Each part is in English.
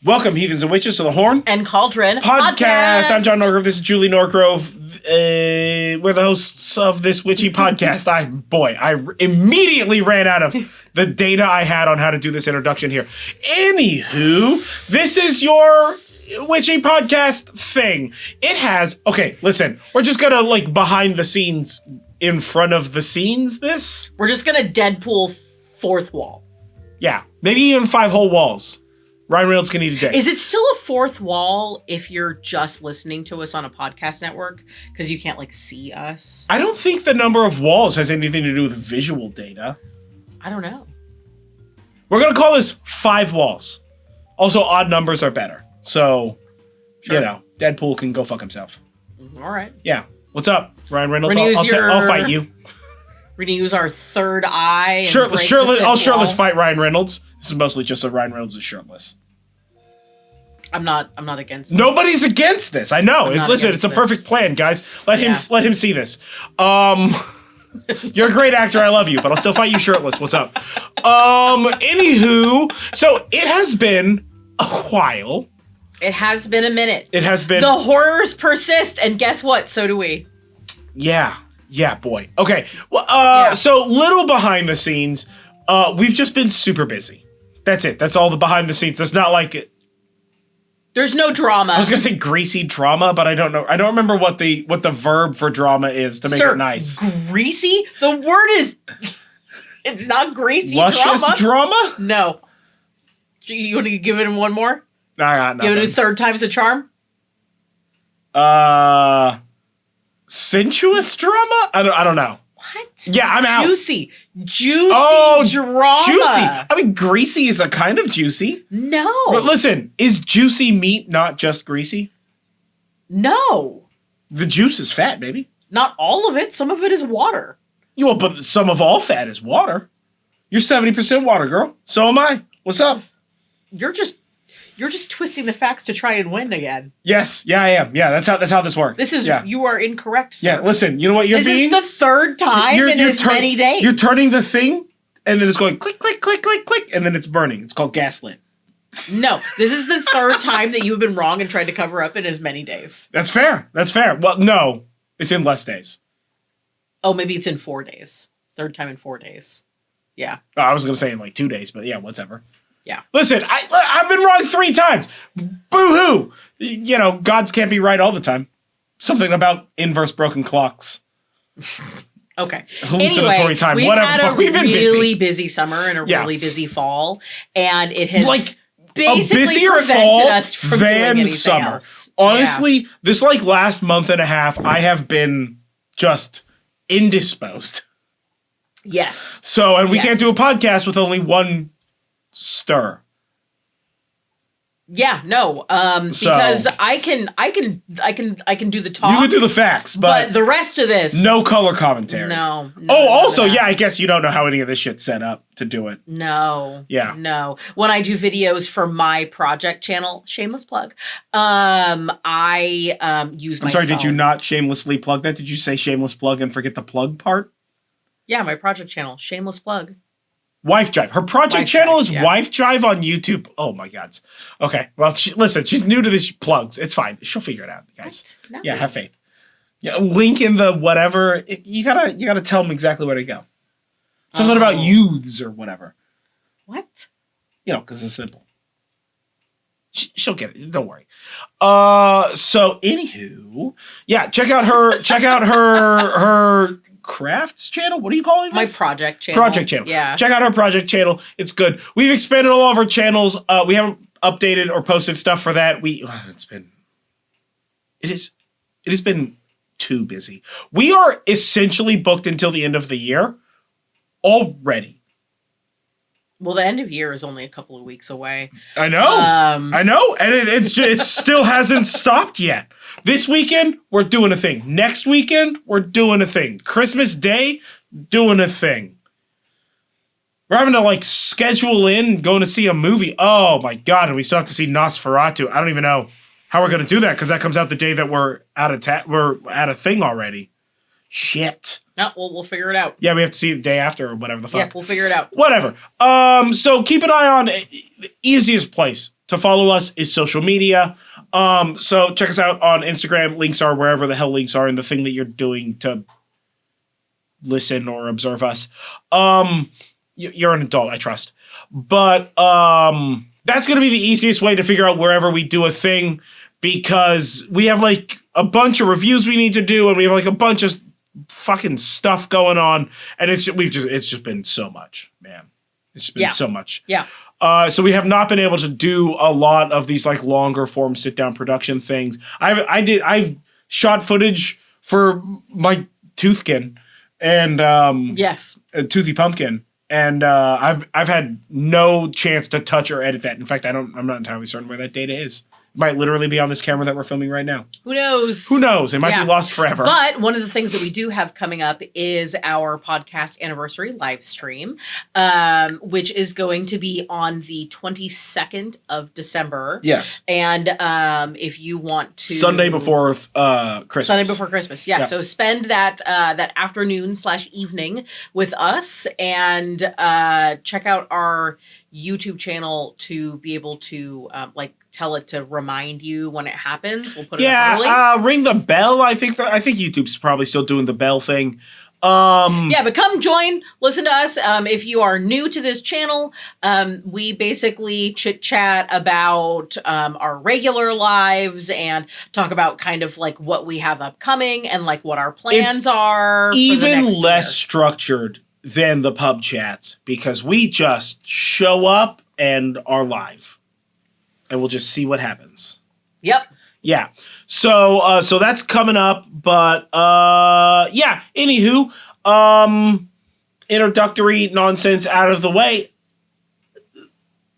Welcome, heathens and witches, to the Horn and Cauldron podcast. I'm John Norgrove. This is Julie Norgrove. We're the hosts of this witchy podcast. I immediately ran out of the data I had on how to do this introduction here. Anywho, this is your witchy podcast thing. It has, okay, listen, we're just gonna behind the scenes, in front of the scenes this. We're just gonna Deadpool fourth wall. Yeah, maybe even 5 whole walls. Ryan Reynolds can eat a day. Is it still a fourth wall if you're just listening to us on a podcast network? Because you can't see us. I don't think the number of walls has anything to do with visual data. I don't know. We're going to call this 5 walls. Also, odd numbers are better. So, Sure. Deadpool can go fuck himself. All right. Yeah. What's up, Ryan Reynolds? We're I'll fight you. We're going to use our third eye. And I'll shirtless fight Ryan Reynolds. This is mostly just so Ryan Reynolds is shirtless. I'm not against this. Nobody's against this. I know. It's a perfect plan, guys. Let him see this. You're a great actor. I love you, but I'll still fight you shirtless. What's up? Anywho, so it has been a while. It has been a minute. It has been. The horrors persist, and guess what? So do we. Yeah, boy. Okay. Well, So little behind the scenes. We've just been super busy. That's it. That's all the behind the scenes. There's not There's no drama. I was gonna say greasy drama, but I don't know. I don't remember what the verb for drama is to make it nice. Greasy? The word is. It's not greasy. Luscious drama? No. You want to give it one more? Nah, give it a third time's a charm. Sensuous drama? I don't know. What? Yeah, I'm out. Juicy drama. Juicy. I mean, greasy is a kind of juicy. No. But listen, is juicy meat not just greasy? No. The juice is fat, baby. Not all of it. Some of it is water. But some of all fat is water. You're 70% water, girl. So am I. What's up? You're just twisting the facts to try and win again. Yes. Yeah, I am. Yeah, that's how this works. You are incorrect, sir. Yeah, listen, you know what This is the third time in as many days. You're turning the thing, and then it's going click, click, click, click, click, and then it's burning. It's called gaslit. No, this is the third time that you've been wrong and tried to cover up in as many days. That's fair. Well, no, it's in less days. Oh, maybe it's in 4 days. Third time in 4 days. Yeah. Oh, I was going to say in 2 days, but yeah, whatever. Yeah. Listen, I've been wrong 3 times. Boo-hoo. Gods can't be right all the time. Something about inverse broken clocks. Okay. Hallucinatory time. We've Whatever. had We've been really busy summer and a really busy fall, and it has basically prevented us from doing anything summer. Else. Honestly, this last month and a half, I have been just indisposed. Yes. So, and we can't do a podcast with only one stir. Yeah, no. Because I can do the talk. You can do the facts, but the rest of this, no color commentary. No. I guess you don't know how any of this shit's set up to do it. No. Yeah. No. When I do videos for my project channel, shameless plug, I use my phone. Did you not shamelessly plug that? Did you say shameless plug and forget the plug part? Yeah, my project channel, shameless plug. Wife Jive. Her project channel is Wife Jive on YouTube. Oh my God. Okay. Well, listen, she's new to this plugs. It's fine. She'll figure it out, guys. No. Yeah, have faith. Yeah, link in the whatever. You gotta tell them exactly where to go. Something about youths or whatever. What? Because it's simple. She'll get it. Don't worry. So anywho, yeah, check out her crafts channel. What are you calling this? My project channel. Yeah. Check out our project channel. It's good. We've expanded all of our channels. We haven't updated or posted stuff for that. It has been too busy. We are essentially booked until the end of the year already. Well, the end of year is only a couple of weeks away. I know. And it still hasn't stopped yet. This weekend, we're doing a thing. Next weekend, we're doing a thing. Christmas Day, doing a thing. We're having to schedule in going to see a movie. Oh my God. And we still have to see Nosferatu. I don't even know how we're going to do that because that comes out the day that we're at a thing already. Shit. No, we'll figure it out. Yeah, we have to see it the day after or whatever the fuck. Yeah, we'll figure it out. Whatever. So keep an eye on the easiest place to follow us is social media. So check us out on Instagram. Links are wherever the hell links are in the thing that you're doing to listen or observe us. You're an adult, I trust. But that's going to be the easiest way to figure out wherever we do a thing, because we have like a bunch of reviews we need to do, and we have like a bunch of fucking stuff going on, and it's just been so much, man. It's been so much. Yeah. So we have not been able to do a lot of these like longer form sit down production things. I've shot footage for my Toothkin and Toothy Pumpkin, and I've had no chance to touch or edit that. In fact, I'm not entirely certain where that data is. It might literally be on this camera that we're filming right now. Who knows? It might be lost forever. But one of the things that we do have coming up is our podcast anniversary live stream, which is going to be on the 22nd of December. Yes. And if you want to... Sunday before Christmas. Sunday before Christmas, yeah. So spend that afternoon/evening with us, and check out our YouTube channel to be able to tell it to remind you when it happens. We'll put it up early. Ring the bell. I think YouTube's probably still doing the bell thing. But come join, listen to us. If you are new to this channel, we basically chit chat about our regular lives and talk about kind of like what we have upcoming and like what our plans are. Even less structured than the pub chats, because we just show up and are live. And we'll just see what happens. Yep. Yeah. So that's coming up. But anywho, introductory nonsense out of the way.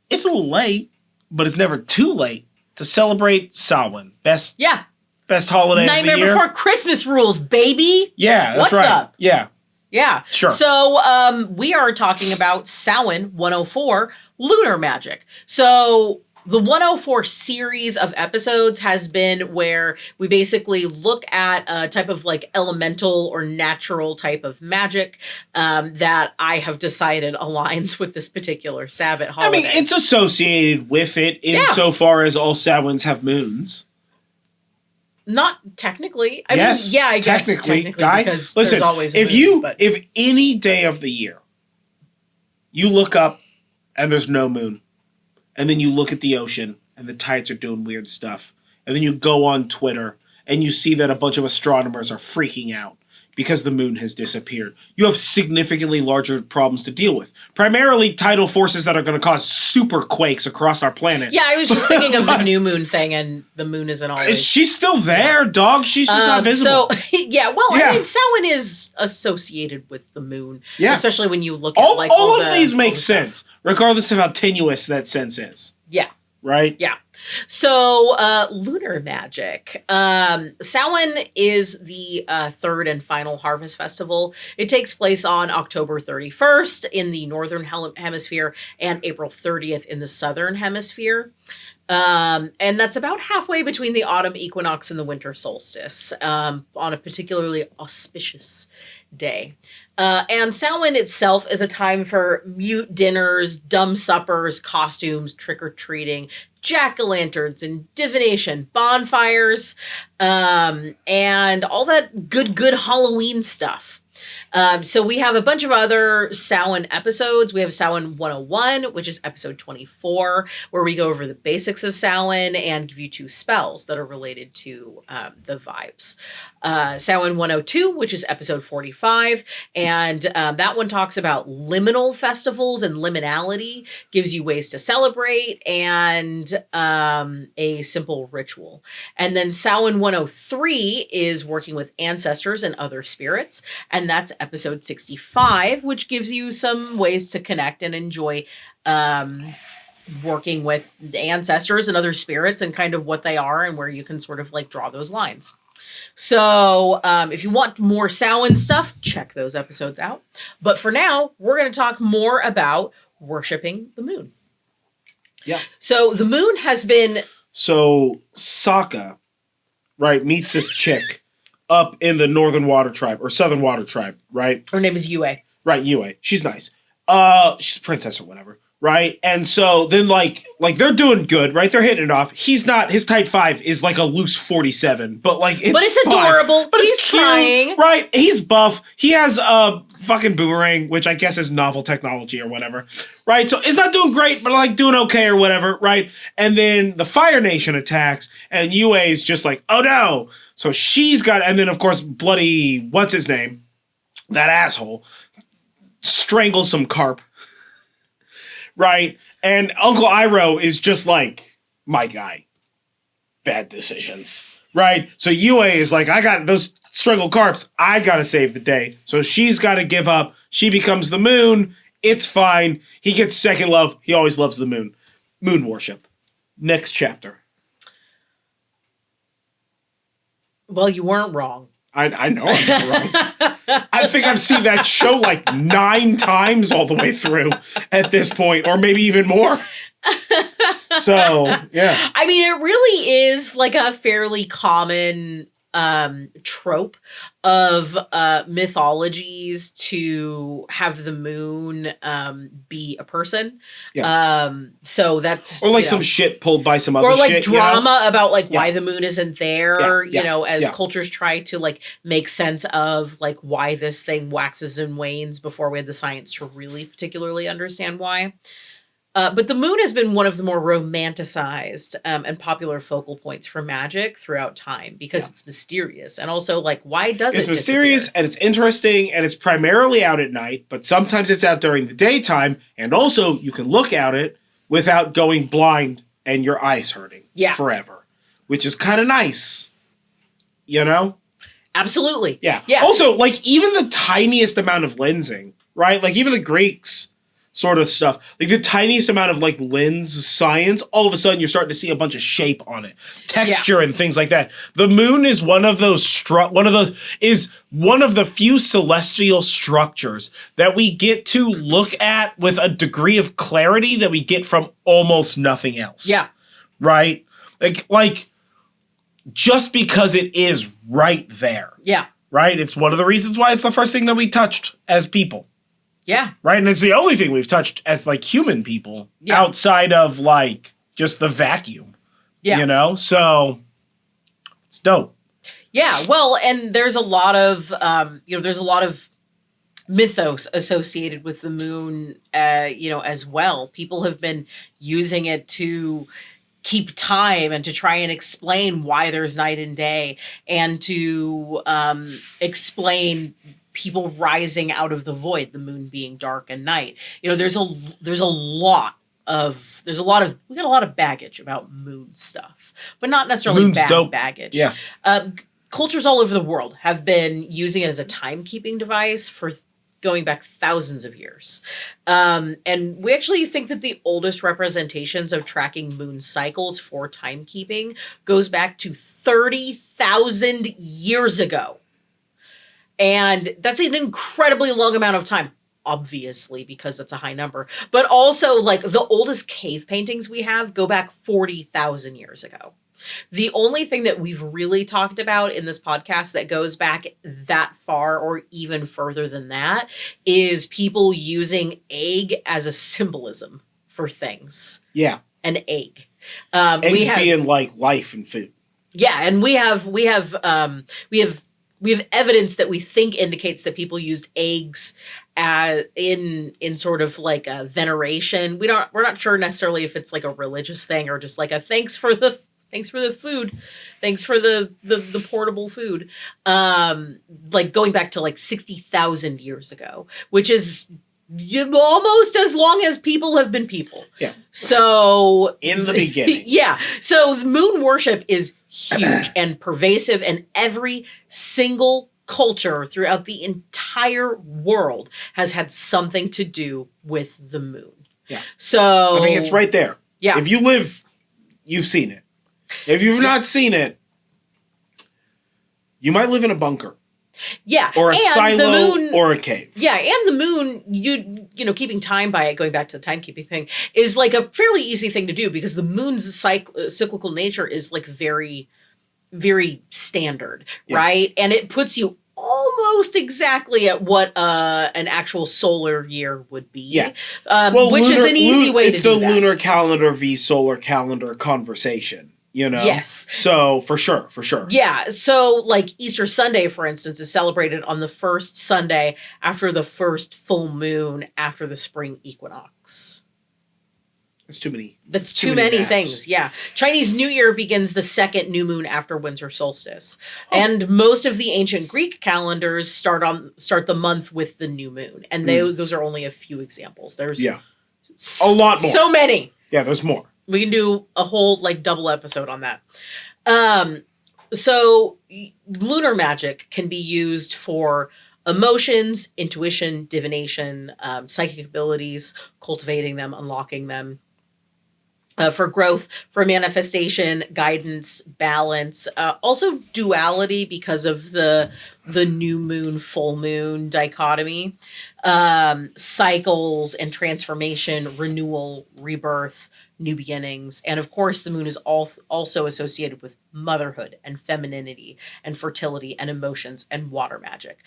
It's a little late, but it's never too late to celebrate Samhain. Best holiday of the year. Nightmare Before Christmas rules, baby. Yeah, that's right. What's up? Yeah. Yeah. Sure. So we are talking about Samhain 104, Lunar Magic. So the 104 series of episodes has been where we basically look at a type of like elemental or natural type of magic that I have decided aligns with this particular Sabbath holiday. I mean, it's associated with it insofar as all Samhains have moons. Not technically. I guess technically guy, because listen, there's always a moon, if any day of the year you look up and there's no moon, and then you look at the ocean and the tides are doing weird stuff, and then you go on Twitter and you see that a bunch of astronomers are freaking out because the moon has disappeared, you have significantly larger problems to deal with. Primarily tidal forces that are going to cause super quakes across our planet. Yeah, I was just thinking of the new moon thing, and the moon isn't always... She's still there, dog. She's just not visible. So, I mean, Samhain is associated with the moon. Yeah. Especially when you look at all of these make sense, regardless of how tenuous that sense is. Yeah. Right? Yeah. So, lunar magic. Samhain is the third and final harvest festival. It takes place on October 31st in the northern hemisphere and April 30th in the southern hemisphere. And that's about halfway between the autumn equinox and the winter solstice, on a particularly auspicious day. And Samhain itself is a time for mute dinners, dumb suppers, costumes, trick-or-treating, jack-o'-lanterns, and divination, bonfires, and all that good Halloween stuff. So we have a bunch of other Samhain episodes. We have Samhain 101, which is episode 24, where we go over the basics of Samhain and give you 2 spells that are related to the vibes. Samhain 102, which is episode 45, and that one talks about liminal festivals and liminality, gives you ways to celebrate, and a simple ritual. And then Samhain 103 is working with ancestors and other spirits, and that's episode 65, which gives you some ways to connect and enjoy working with the ancestors and other spirits and kind of what they are and where you can sort of like draw those lines. So if you want more Samhain stuff, check those episodes out. But for now, we're going to talk more about worshiping the moon. Yeah. So the moon has been... So Sokka, right, meets this chick up in the Northern Water Tribe, or Southern Water Tribe, right? Her name is Yue. Right, Yue. She's nice. She's a princess or whatever. right? And so then like they're doing good, right? They're hitting it off. He's not, his tight 5 is like a loose 47, but like it's fine. Adorable. But He's it's cute, trying. right? He's buff. He has a fucking boomerang, which I guess is novel technology or whatever, right? So it's not doing great, but like doing okay or whatever, right? And then the Fire Nation attacks, and Yue's just like, oh no. So she's got, and then of course bloody, what's his name? That asshole strangles some carp. Right? And Uncle Iroh is just like, my guy. Bad decisions. Right? So Yue is like, I got those strangled carps. I gotta save the day. So she's gotta give up. She becomes the moon. It's fine. He gets second love. He always loves the moon. Moon worship. Next chapter. Well, you weren't wrong. I know I'm not wrong. I think I've seen that show like 9 times all the way through at this point, or maybe even more. So, yeah. I mean, it really is like a fairly common trope of mythologies to have the moon be a person. Yeah. So that's, or like some shit pulled by some other shit. Or like shit, drama about like why the moon isn't there, Yeah. you know, as cultures try to like make sense of like why this thing waxes and wanes before we had the science to really particularly understand why. But the moon has been one of the more romanticized and popular focal points for magic throughout time because it's mysterious. And also, like, why does it It's mysterious disappear? and it's interesting and it's primarily out at night, but sometimes it's out during the daytime. And also, you can look at it without going blind and your eyes hurting forever, which is kind of nice, you know? Absolutely. Yeah. Yeah. Also, like, even the tiniest amount of lensing, right? Like, even the Greeks sort of stuff, like the tiniest amount of like lens science, all of a sudden you're starting to see a bunch of shape on it, texture and things like that. The moon is one of the few celestial structures that we get to look at with a degree of clarity that we get from almost nothing else. Yeah. Right? Like just because it is right there. Yeah. Right? It's one of the reasons why it's the first thing that we touched as people. Yeah. Right? And it's the only thing we've touched as, like, human people outside of, like, just the vacuum. Yeah. You know? So, it's dope. Yeah. Well, and there's a lot of, there's a lot of mythos associated with the moon, as well. People have been using it to keep time and to try and explain why there's night and day and to explain people rising out of the void, the moon being dark and night. You know, we got a lot of baggage about moon stuff, but not necessarily Moon's bad dope. baggage. Yeah. Cultures all over the world have been using it as a timekeeping device for going back thousands of years. And we actually think that the oldest representations of tracking moon cycles for timekeeping goes back to 30,000 years ago. And that's an incredibly long amount of time, obviously, because that's a high number. But also, like, the oldest cave paintings we have go back 40,000 years ago. The only thing that we've really talked about in this podcast that goes back that far or even further than that is people using egg as a symbolism for things. Yeah. An egg. Eggs being like life and food. Yeah, and we have evidence that we think indicates that people used eggs in sort of like a veneration. We're not sure necessarily if it's like a religious thing or just like a thanks for the food, thanks for the portable food. Like going back to like 60,000 years ago, which is almost as long as people have been people. Yeah. So in the beginning. Yeah. So the moon worship is huge and pervasive, and every single culture throughout the entire world has had something to do with the moon. Yeah. So I mean, it's right there. Yeah. If you live, you've seen it. If you've not seen it, you might live in a bunker. Yeah. Or a and silo the moon, or a cave. Yeah, and the moon, you know, keeping time by it, going back to the timekeeping thing, is like a fairly easy thing to do because the moon's cyclical nature is like very, very standard, right? And it puts you almost exactly at what an actual solar year would be. Yeah. Which is an easy way to do It's that. the lunar calendar v solar calendar conversation, you know? Yes. So, for sure. Yeah, so like Easter Sunday, for instance, is celebrated on the first Sunday after the first full moon after the spring equinox. That's too many. That's too many things, yeah. Chinese New Year begins the second new moon after winter solstice. Oh. And most of the ancient Greek calendars start the month with the new moon. And those are only a few examples. There's a lot more. So many. Yeah, there's more. We can do a whole like double episode on that. So lunar magic can be used for emotions, intuition, divination, psychic abilities, cultivating them, unlocking them. For growth, for manifestation, guidance, balance, also duality because of the new moon, full moon dichotomy, cycles and transformation, renewal, rebirth, new beginnings. And of course, the moon is also associated with motherhood and femininity and fertility and emotions and water magic.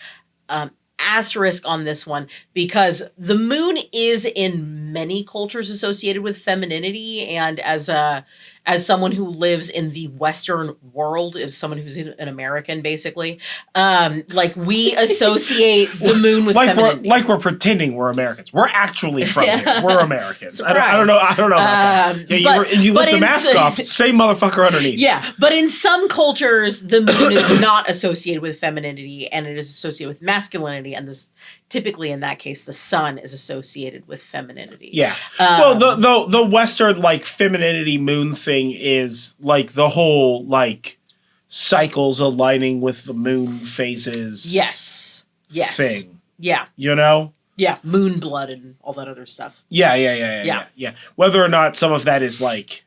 Asterisk on this one because the moon is in many cultures associated with femininity, and as someone who lives in the Western world, as someone who's an American, basically, like we associate the moon with femininity. We're pretending we're Americans. We're actually from here. We're Americans. I don't know about that. Yeah, you lift the mask off. Same motherfucker underneath. Yeah, but in some cultures, the moon is not associated with femininity, and it is associated with masculinity, and this typically in that case, the sun is associated with femininity. Yeah. Well, the Western like femininity moon thing is like the whole like cycles aligning with the moon phases. Yes. Thing. Yeah. You know? Yeah. Moon blood and all that other stuff. Yeah. Whether or not some of that is like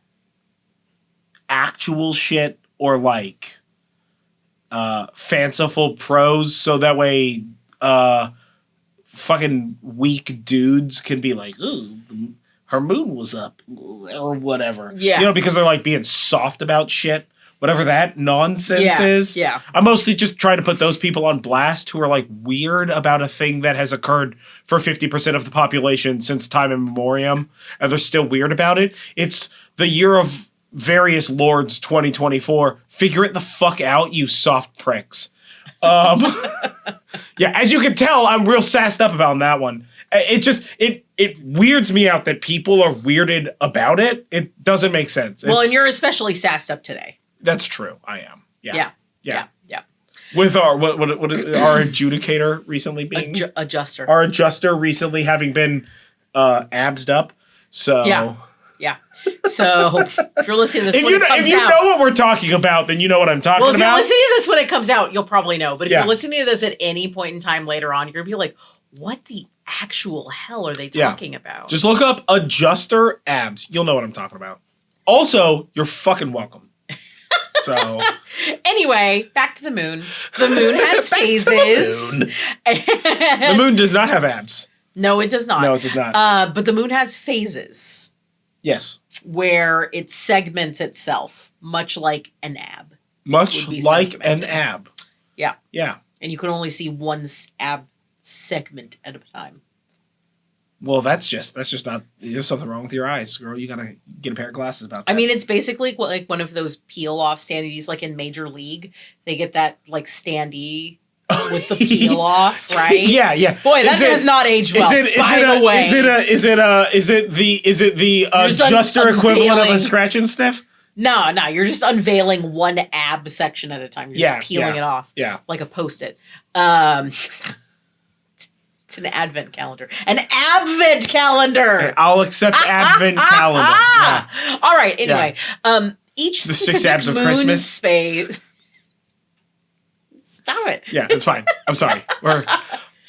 actual shit or like fanciful prose, so that way fucking weak dudes can be like, ooh, her moon was up or whatever. Yeah. You know, because they're like being soft about shit. Whatever that nonsense is. Yeah. I'm mostly just trying to put those people on blast who are like weird about a thing that has occurred for 50% of the population since time immemorial, and they're still weird about it. It's the year of various lords 2024. Figure it the fuck out, you soft pricks. Yeah, as you can tell, I'm real sassed up about that one. It weirds me out that people are weirded about it. It doesn't make sense. And you're especially sassed up today. That's true. I am. Yeah. With our our adjudicator recently being adjuster. Our adjuster recently having been absed up. So yeah. So if you're listening to this, if you know what we're talking about, then you know what I'm talking about. Well, if you're listening to this when it comes out, you'll probably know. But if you're listening to this at any point in time later on, you're gonna be like, "What the actual hell are they talking about?" Just look up adjuster abs. You'll know what I'm talking about. Also, you're fucking welcome. So anyway, back to the moon. The moon has phases. The moon does not have abs. No, it does not. No, it does not. But the moon has phases. Yes. Where it segments itself, much like an ab. Much like an ab. Yeah. Yeah. And you can only see one ab segment at a time. Well, that's just not. There's something wrong with your eyes, girl. You gotta get a pair of glasses about that. I mean, it's basically like one of those peel off standees, like in Major League. They get that like standee with the peel off, right? Yeah. Boy, that has not aged well. By the way, is it the adjuster equivalent of a scratch and sniff? No, you're just unveiling one ab section at a time. You're just peeling it off. Yeah. Like a Post-it. It's an advent calendar. An advent calendar! Hey, I'll accept advent calendar. Yeah. All right, anyway. Each the 6 abs of Christmas space. Stop it. Yeah, it's fine. I'm sorry.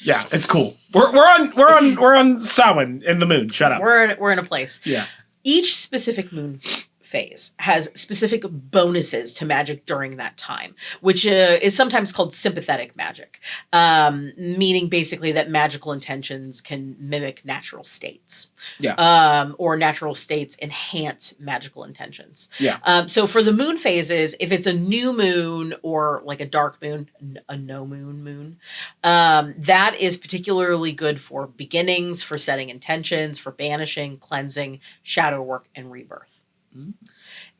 It's cool. We're on Samhain in the moon. Shut up. We're in a place. Yeah. Each specific moon phase has specific bonuses to magic during that time, which is sometimes called sympathetic magic, meaning basically that magical intentions can mimic natural states. Yeah. Or natural states enhance magical intentions. Yeah. So for the moon phases, if it's a new moon or like a dark moon, a no moon, that is particularly good for beginnings, for setting intentions, for banishing, cleansing, shadow work, and rebirth.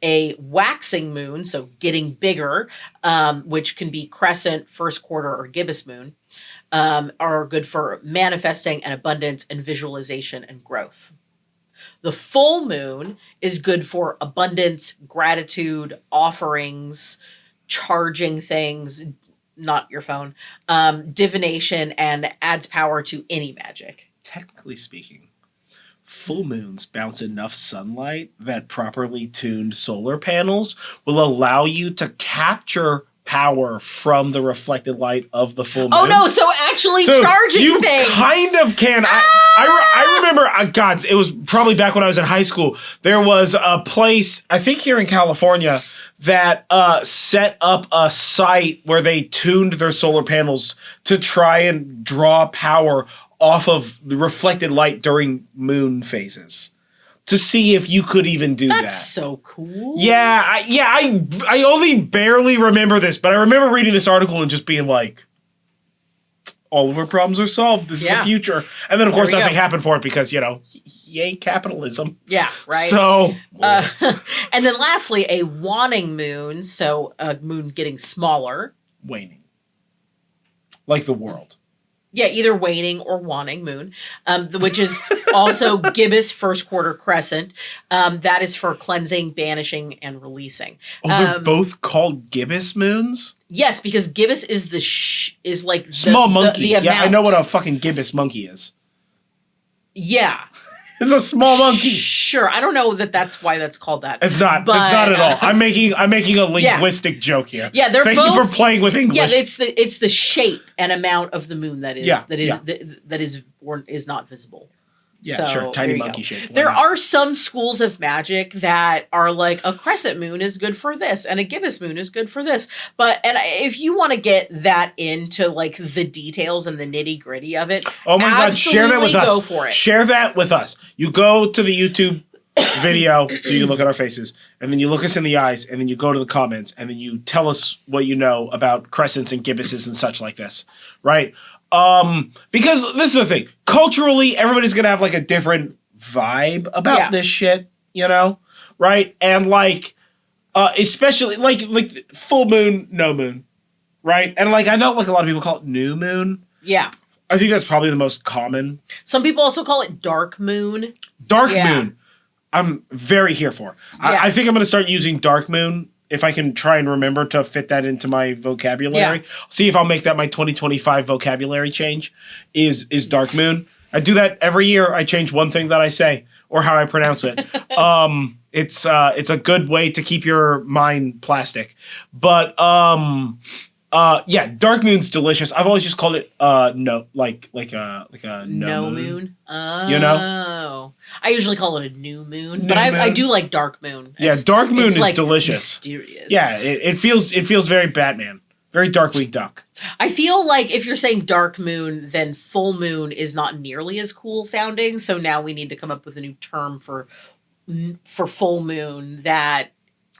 A waxing moon, so getting bigger, which can be crescent, first quarter, or gibbous moon, are good for manifesting and abundance and visualization and growth. The full moon is good for abundance, gratitude, offerings, charging things, not your phone, divination, and adds power to any magic. Technically speaking, full moons bounce enough sunlight that properly tuned solar panels will allow you to capture power from the reflected light of the full moon. Oh no, so actually charging you things. Kind of can. I remember, God, it was probably back when I was in high school. There was a place, I think here in California, that set up a site where they tuned their solar panels to try and draw power off of the reflected light during moon phases to see if you could even do that. That's so cool. Yeah, I only barely remember this, but I remember reading this article and just being like, all of our problems are solved. This is the future. And then, of course, nothing happened for it because, yay, capitalism. Yeah, right. So. And then lastly, a waning moon, so a moon getting smaller. Waning. Like the world. Yeah, either waning or waning moon, which is also gibbous first quarter crescent. That is for cleansing, banishing, and releasing. Oh, they're both called gibbous moons? Yes, because gibbous is is like small monkey. The amount. I know what a fucking gibbous monkey is. Yeah. It's a small monkey. Sure, I don't know that's why that's called that. It's not. It's not at all. I'm making a linguistic joke here. Yeah, they're Thank both, you for playing with English. Yeah, it's the shape and amount of the moon that is not visible. Yeah, sure. Tiny monkey shape. There are some schools of magic that are like a crescent moon is good for this and a gibbous moon is good for this. But if you want to get that into like the details and the nitty gritty of it, oh my God, share that with us. Go for it. Share that with us. You go to the YouTube video so you can look at our faces, and then you look us in the eyes, and then you go to the comments, and then you tell us what you know about crescents and gibbuses and such like this, right? Because this is the thing. Culturally, everybody's gonna have like a different vibe about this shit, right? And like, especially like full moon, no moon, right? And like, I know like a lot of people call it new moon. Yeah. I think that's probably the most common. Some people also call it dark moon. Dark moon. I'm very here for. Yeah. I think I'm gonna start using dark moon. If I can try and remember to fit that into my vocabulary. See if I'll make that my 2025 vocabulary change is dark moon. I do that every year. I change one thing that I say or how I pronounce it. It's a good way to keep your mind plastic. But dark moon's delicious. I've always just called it no moon. Oh. I usually call it a new moon, but I do like dark moon. Dark moon is like delicious. Mysterious. Yeah, it feels very Batman. Very Darkwing Duck. I feel like if you're saying dark moon, then full moon is not nearly as cool sounding. So now we need to come up with a new term for full moon that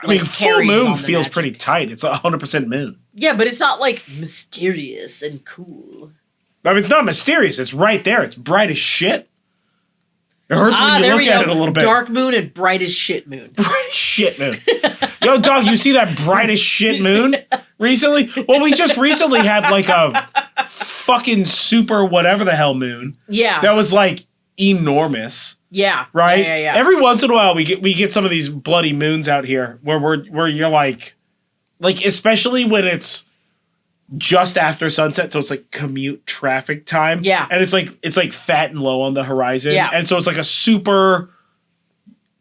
full moon feels pretty tight. It's 100% moon. Yeah, but it's not like mysterious and cool. I mean, it's not mysterious. It's right there. It's bright as shit. It hurts when you look at it a little bit. Dark moon and bright as shit moon. Bright as shit moon. Yo, dog, you see that bright as shit moon recently? Well, we just recently had like a fucking super whatever the hell moon. Yeah. That was like enormous. Yeah. Right? Yeah. Every once in a while we get some of these bloody moons out here where you're like especially when it's just after sunset, so it's like commute traffic time. Yeah. And it's like fat and low on the horizon. Yeah. And so it's like a super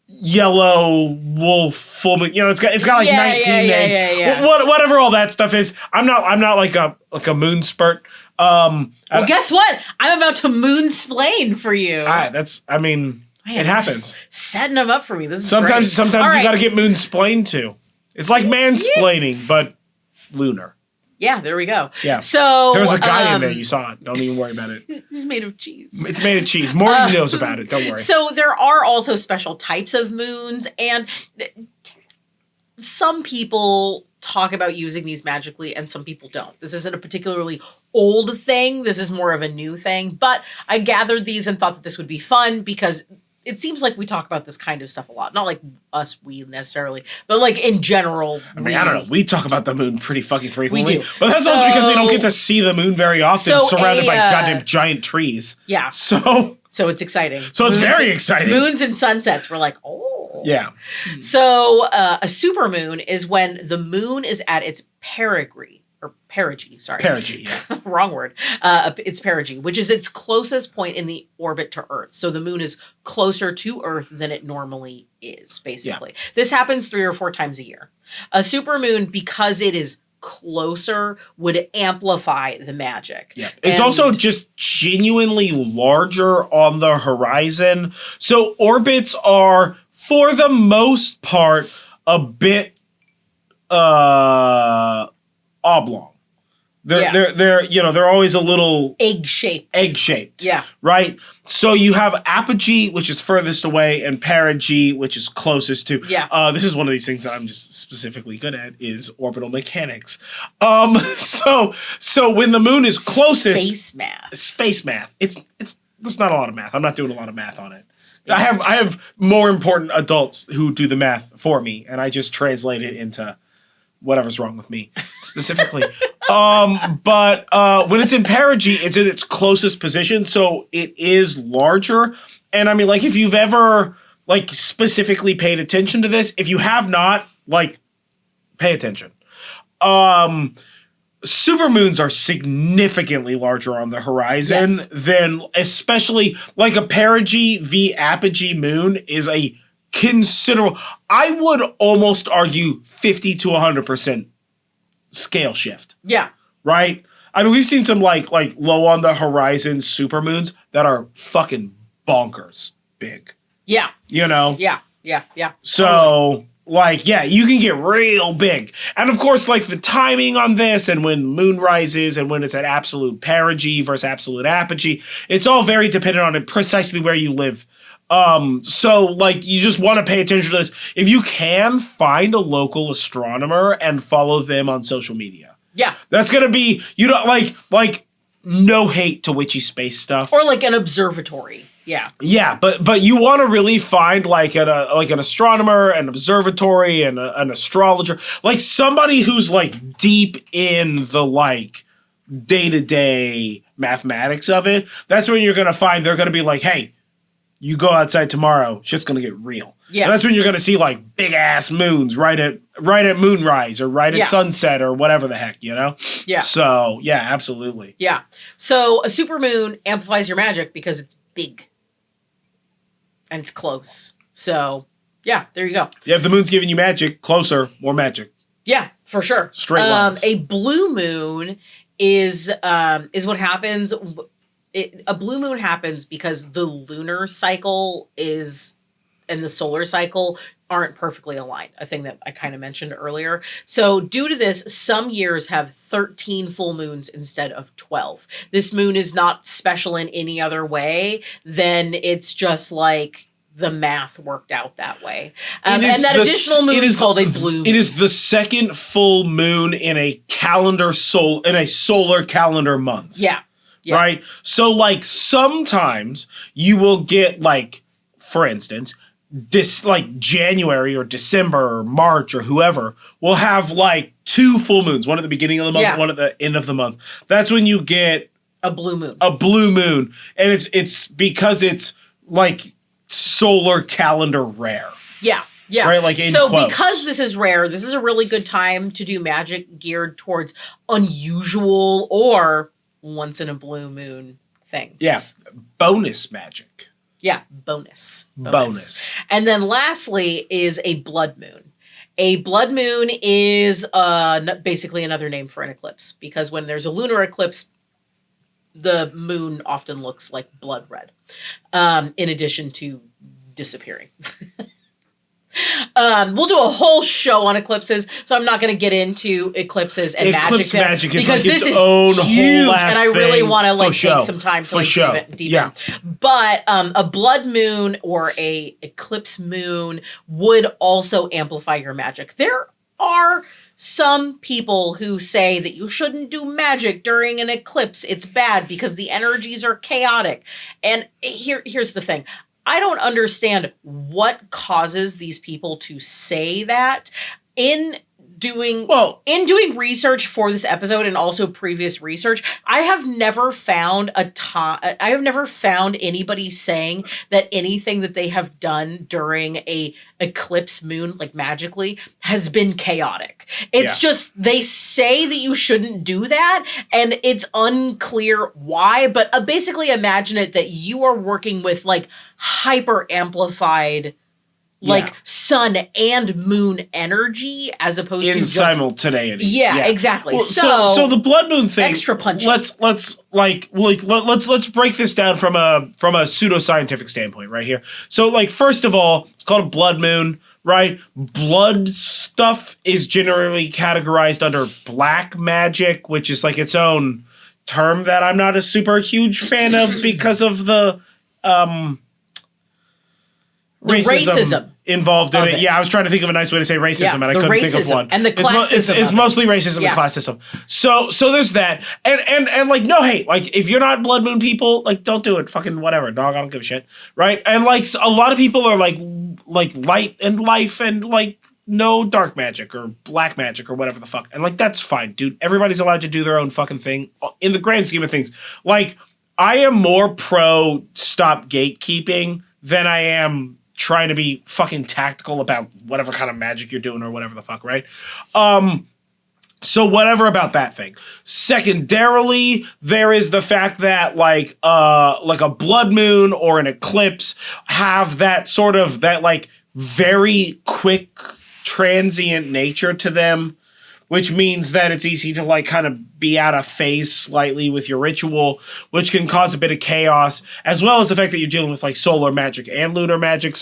yellow wolf full moon. It's got like 19 names. Yeah. Whatever all that stuff is. I'm not like a moon spurt. Well, guess what? I'm about to moon-splain for you. I Man, it happens. Just setting them up for me. This is Sometimes great. you All got to right. get moonsplained too. It's like mansplaining, but lunar. Yeah, there we go. Yeah. So There was a guy in there. You saw it. Don't even worry about it. He's made of cheese. It's made of cheese. Morgan knows about it. Don't worry. So there are also special types of moons, and some people talk about using these magically and some people don't. This isn't a particularly old thing. This is more of a new thing. But I gathered these and thought that this would be fun because it seems like we talk about this kind of stuff a lot. Not like we necessarily, but like in general. I mean, I don't know. We talk about the moon pretty fucking frequently. We do. But that's also because we don't get to see the moon very often, surrounded by goddamn giant trees. Yeah. So it's exciting. So it's very exciting. Moons and sunsets. We're like, oh. Yeah. So a supermoon is when the moon is at its perigee. Or perigee, sorry. Perigee, yeah. Wrong word. It's perigee, which is its closest point in the orbit to Earth. So the moon is closer to Earth than it normally is, basically. Yeah. This happens 3 or 4 times a year. A supermoon, because it is closer, would amplify the magic. Yeah. It's also just genuinely larger on the horizon. So orbits are, for the most part, a bit oblong. They're always a little egg-shaped. Yeah. Right? So you have apogee, which is furthest away, and perigee, which is closest to. Yeah. This is one of these things that I'm just specifically good at is orbital mechanics. So when the moon is closest, Space math. It's not a lot of math. I'm not doing a lot of math on it. I have more important adults who do the math for me, and I just translate it into whatever's wrong with me specifically. But when it's in perigee, it's in its closest position, so it is larger. And I mean, like, if you've ever like specifically paid attention to this, if you have not, like, pay attention. Supermoons are significantly larger on the horizon than, especially like a perigee v apogee moon is a considerable, I would almost argue 50 to 100% scale shift. Yeah. Right? I mean, we've seen some like low on the horizon supermoons that are fucking bonkers big. Yeah. You know? Yeah. So, totally. like, yeah, you can get real big. And of course, like, the timing on this and when moon rises and when it's at absolute perigee versus absolute apogee, it's all very dependent on precisely where you live. So, like, you just want to pay attention to this. If you can, find a local astronomer and follow them on social media. Yeah. That's going to be, you know, like, no hate to witchy space stuff. Or like an observatory. Yeah. Yeah, but you want to really find like an astronomer, an observatory, and an astrologer, like somebody who's like deep in the like day-to-day mathematics of it. That's when you're going to find they're going to be like, hey, you go outside tomorrow, shit's going to get real. Yeah. And that's when you're going to see like big ass moons right at moonrise or right at sunset or whatever the heck, you know? Yeah. So, yeah, absolutely. Yeah. So a supermoon amplifies your magic because it's big. And it's close. So, yeah, there you go. Yeah, if the moon's giving you magic, closer, more magic. Yeah, for sure. Straight lines. A blue moon is what happens. A blue moon happens because the lunar cycle and the solar cycle aren't perfectly aligned, a thing that I kind of mentioned earlier. So due to this, some years have 13 full moons instead of 12. This moon is not special in any other way than it's just like the math worked out that way. And that additional moon is called a blue moon. It is the second full moon in a solar calendar month. Yeah. Right? So, like, sometimes you will get, like, for instance, this, like, January or December or March or whoever will have, like, 2 full moons, one at the beginning of the month, one at the end of the month. That's when you get a blue moon. And it's because it's, like, solar calendar rare. Yeah. Right? Like, in so quotes. Because this is rare, this is a really good time to do magic geared towards unusual or once in a blue moon things. Yeah. Bonus magic. Yeah. Bonus. And then lastly is a blood moon. A blood moon is basically another name for an eclipse because when there's a lunar eclipse, the moon often looks like blood red, in addition to disappearing. We'll do a whole show on eclipses, so I'm not going to get into eclipses and Eclipse magic is because like this its is own huge, whole ass and I really thing. want to like For take some time to For like sure. deep in. But a blood moon or a eclipse moon would also amplify your magic. There are some people who say that you shouldn't do magic during an eclipse. It's bad because the energies are chaotic. And here's the thing. I don't understand what causes these people to say that. In doing research for this episode and also previous research, I have never found anybody saying that anything that they have done during a eclipse moon, like magically, has been chaotic. It's just they say that you shouldn't do that, and it's unclear why. But basically, imagine it that you are working with like hyper amplified sun and moon energy as opposed to simultaneity. Yeah, exactly. Well, so the blood moon thing, extra punchy. Let's break this down from a pseudoscientific standpoint right here. So like first of all, it's called a blood moon, right? Blood stuff is generally categorized under black magic, which is like its own term that I'm not a super huge fan of because of the racism involved in it. Yeah, I was trying to think of a nice way to say racism, and I couldn't think of one. And the classism. It's mostly racism and classism. So there's that. And like, no hate. Like, if you're not blood moon people, like, don't do it. Fucking whatever. Dog, I don't give a shit. Right? And like, a lot of people are like light and life and like no dark magic or black magic or whatever the fuck. And like, that's fine, dude. Everybody's allowed to do their own fucking thing in the grand scheme of things. Like, I am more pro stop gatekeeping than I am trying to be fucking tactical about whatever kind of magic you're doing or whatever the fuck, right? So whatever about that thing. Secondarily, there is the fact that like a blood moon or an eclipse have that sort of that like very quick transient nature to them, which means that it's easy to like kind of be out of phase slightly with your ritual, which can cause a bit of chaos, as well as the fact that you're dealing with like solar magic and lunar magic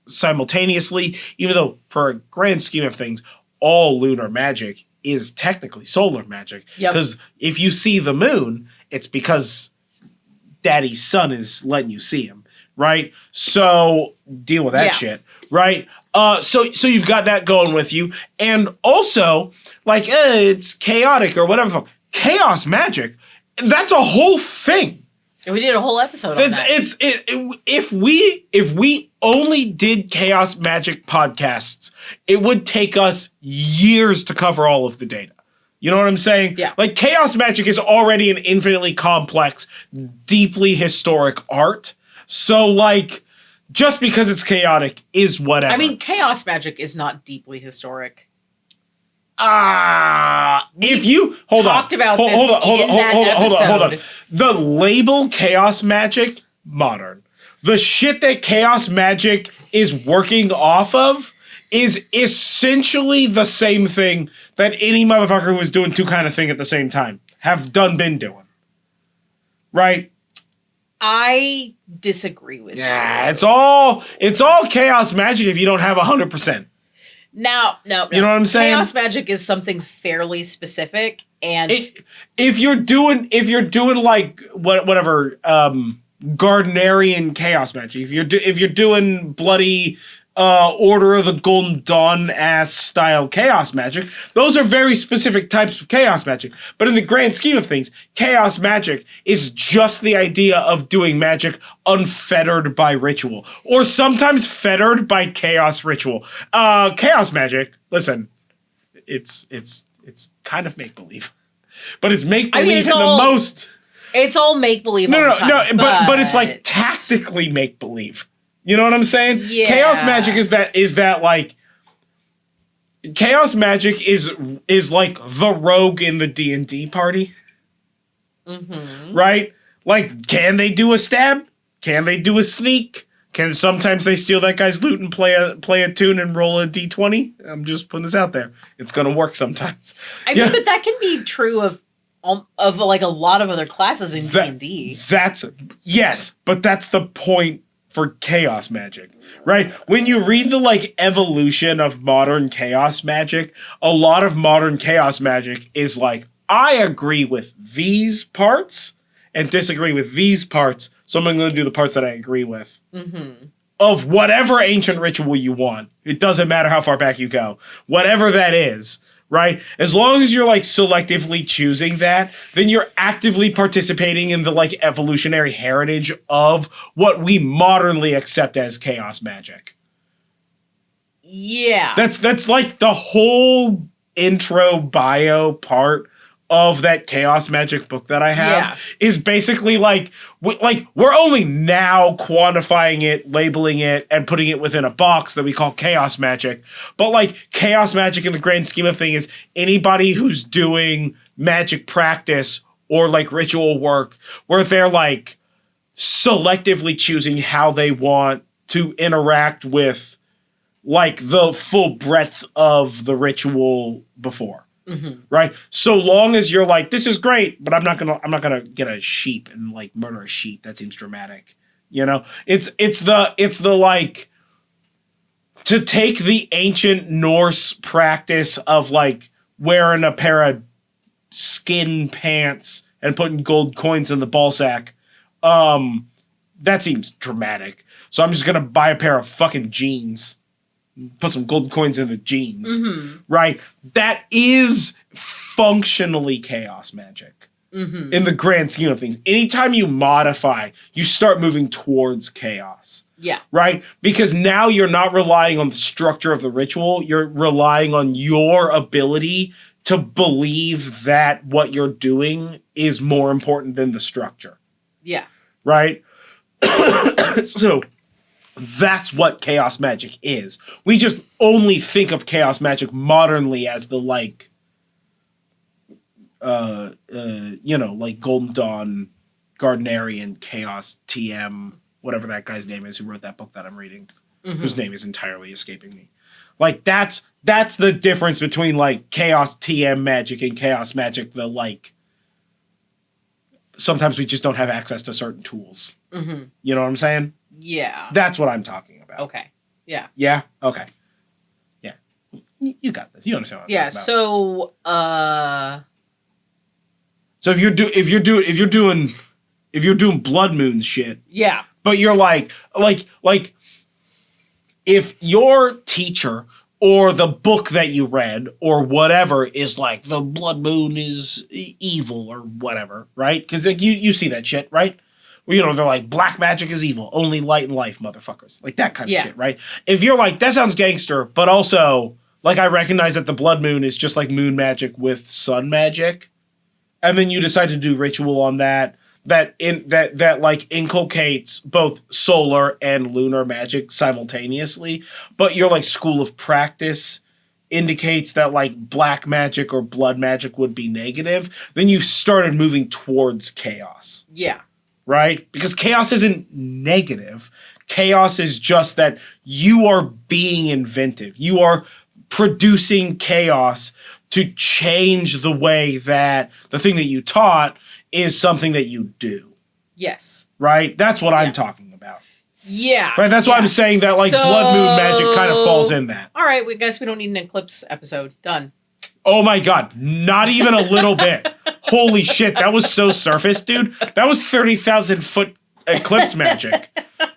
simultaneously, even though for a grand scheme of things, all lunar magic is technically solar magic. Because if you see the moon, it's because daddy's sun is letting you see him, right? So deal with that shit, right? So you've got that going with you, and also like it's chaotic or whatever. Chaos magic, that's a whole thing. And we did a whole episode on that. If we only did chaos magic podcasts, it would take us years to cover all of the data. You know what I'm saying? Yeah. Like chaos magic is already an infinitely complex, deeply historic art. So like, just because it's chaotic is whatever. I mean, chaos magic is not deeply historic. If you hold on, the label chaos magic, modern. The shit that chaos magic is working off of is essentially the same thing that any motherfucker who is doing two kind of thing at the same time been doing. Right? I disagree with you. Yeah, it's all chaos magic if you don't have 100%. No. You know what I'm saying? Chaos magic is something fairly specific, and if you're doing like whatever Gardnerian chaos magic, if you're doing bloody Order of the Golden Dawn ass style chaos magic, those are very specific types of chaos magic. But in the grand scheme of things, chaos magic is just the idea of doing magic unfettered by ritual, or sometimes fettered by chaos ritual. Chaos magic, listen, it's kind of make believe, but it's make believe most. It's all make believe. No, but it's like tactically make believe. You know what I'm saying? Yeah. Chaos magic is that like chaos magic is like the rogue in the D&D party. Mm-hmm. Right? Like, can they do a stab? Can they do a sneak? Can sometimes they steal that guy's loot and play a tune and roll a D20? I'm just putting this out there. It's gonna work sometimes. I mean, but that can be true of like a lot of other classes in D&D. Yes, but that's the point for chaos magic, right? When you read the like evolution of modern chaos magic, a lot of modern chaos magic is like, I agree with these parts and disagree with these parts, so I'm going to do the parts that I agree with. Mm-hmm. Of whatever ancient ritual you want. It doesn't matter how far back you go. Whatever that is, right? As long as you're like selectively choosing that, then you're actively participating in the like evolutionary heritage of what we modernly accept as chaos magic. Yeah. That's like the whole intro bio part of that chaos magic book that I have is basically like we're only now quantifying it, labeling it, and putting it within a box that we call chaos magic. But like chaos magic in the grand scheme of things is anybody who's doing magic practice or like ritual work where they're like selectively choosing how they want to interact with like the full breadth of the ritual before. Mm-hmm. Right? So long as you're like, this is great, but I'm not gonna get a sheep and like murder a sheep. That seems dramatic. You know? It's the like to take the ancient Norse practice of like wearing a pair of skin pants and putting gold coins in the ball sack. That seems dramatic. So I'm just gonna buy a pair of fucking jeans. Put some gold coins in the jeans, right? That is functionally chaos magic in the grand scheme of things. Anytime you modify, you start moving towards chaos. Yeah. Right? Because now you're not relying on the structure of the ritual. You're relying on your ability to believe that what you're doing is more important than the structure. Yeah. Right? So that's what chaos magic is. We just only think of chaos magic modernly as the like, like Golden Dawn, Gardnerian, Chaos, TM, whatever that guy's name is who wrote that book that I'm reading, whose name is entirely escaping me. Like that's the difference between like chaos TM magic and chaos magic. The like, sometimes we just don't have access to certain tools. You know what I'm saying? Yeah. That's what I'm talking about. Okay. Yeah. Yeah? Okay. Yeah. You got this. You understand what I'm talking about. So if you're doing blood moon shit. Yeah. But you're like if your teacher or the book that you read or whatever is like the blood moon is evil or whatever, right? Because like you see that shit, right? You know, they're like, black magic is evil, only light and life, motherfuckers. Like that kind of shit, right? If you're like, that sounds gangster, but also, like, I recognize that the blood moon is just like moon magic with sun magic, and then you decide to do ritual on that like inculcates both solar and lunar magic simultaneously, but your like school of practice indicates that like black magic or blood magic would be negative, then you've started moving towards chaos. Yeah. Right? Because chaos isn't negative. Chaos is just that you are being inventive. You are producing chaos to change the way that the thing that you taught is something that you do. Yes. Right? That's what I'm talking about. Yeah. Right? That's why I'm saying that like blood moon magic kind of falls in that. All right, we guess we don't need an eclipse episode. Done. Oh my God. Not even a little bit. Holy shit, that was so surface, dude. That was 30,000 foot eclipse magic,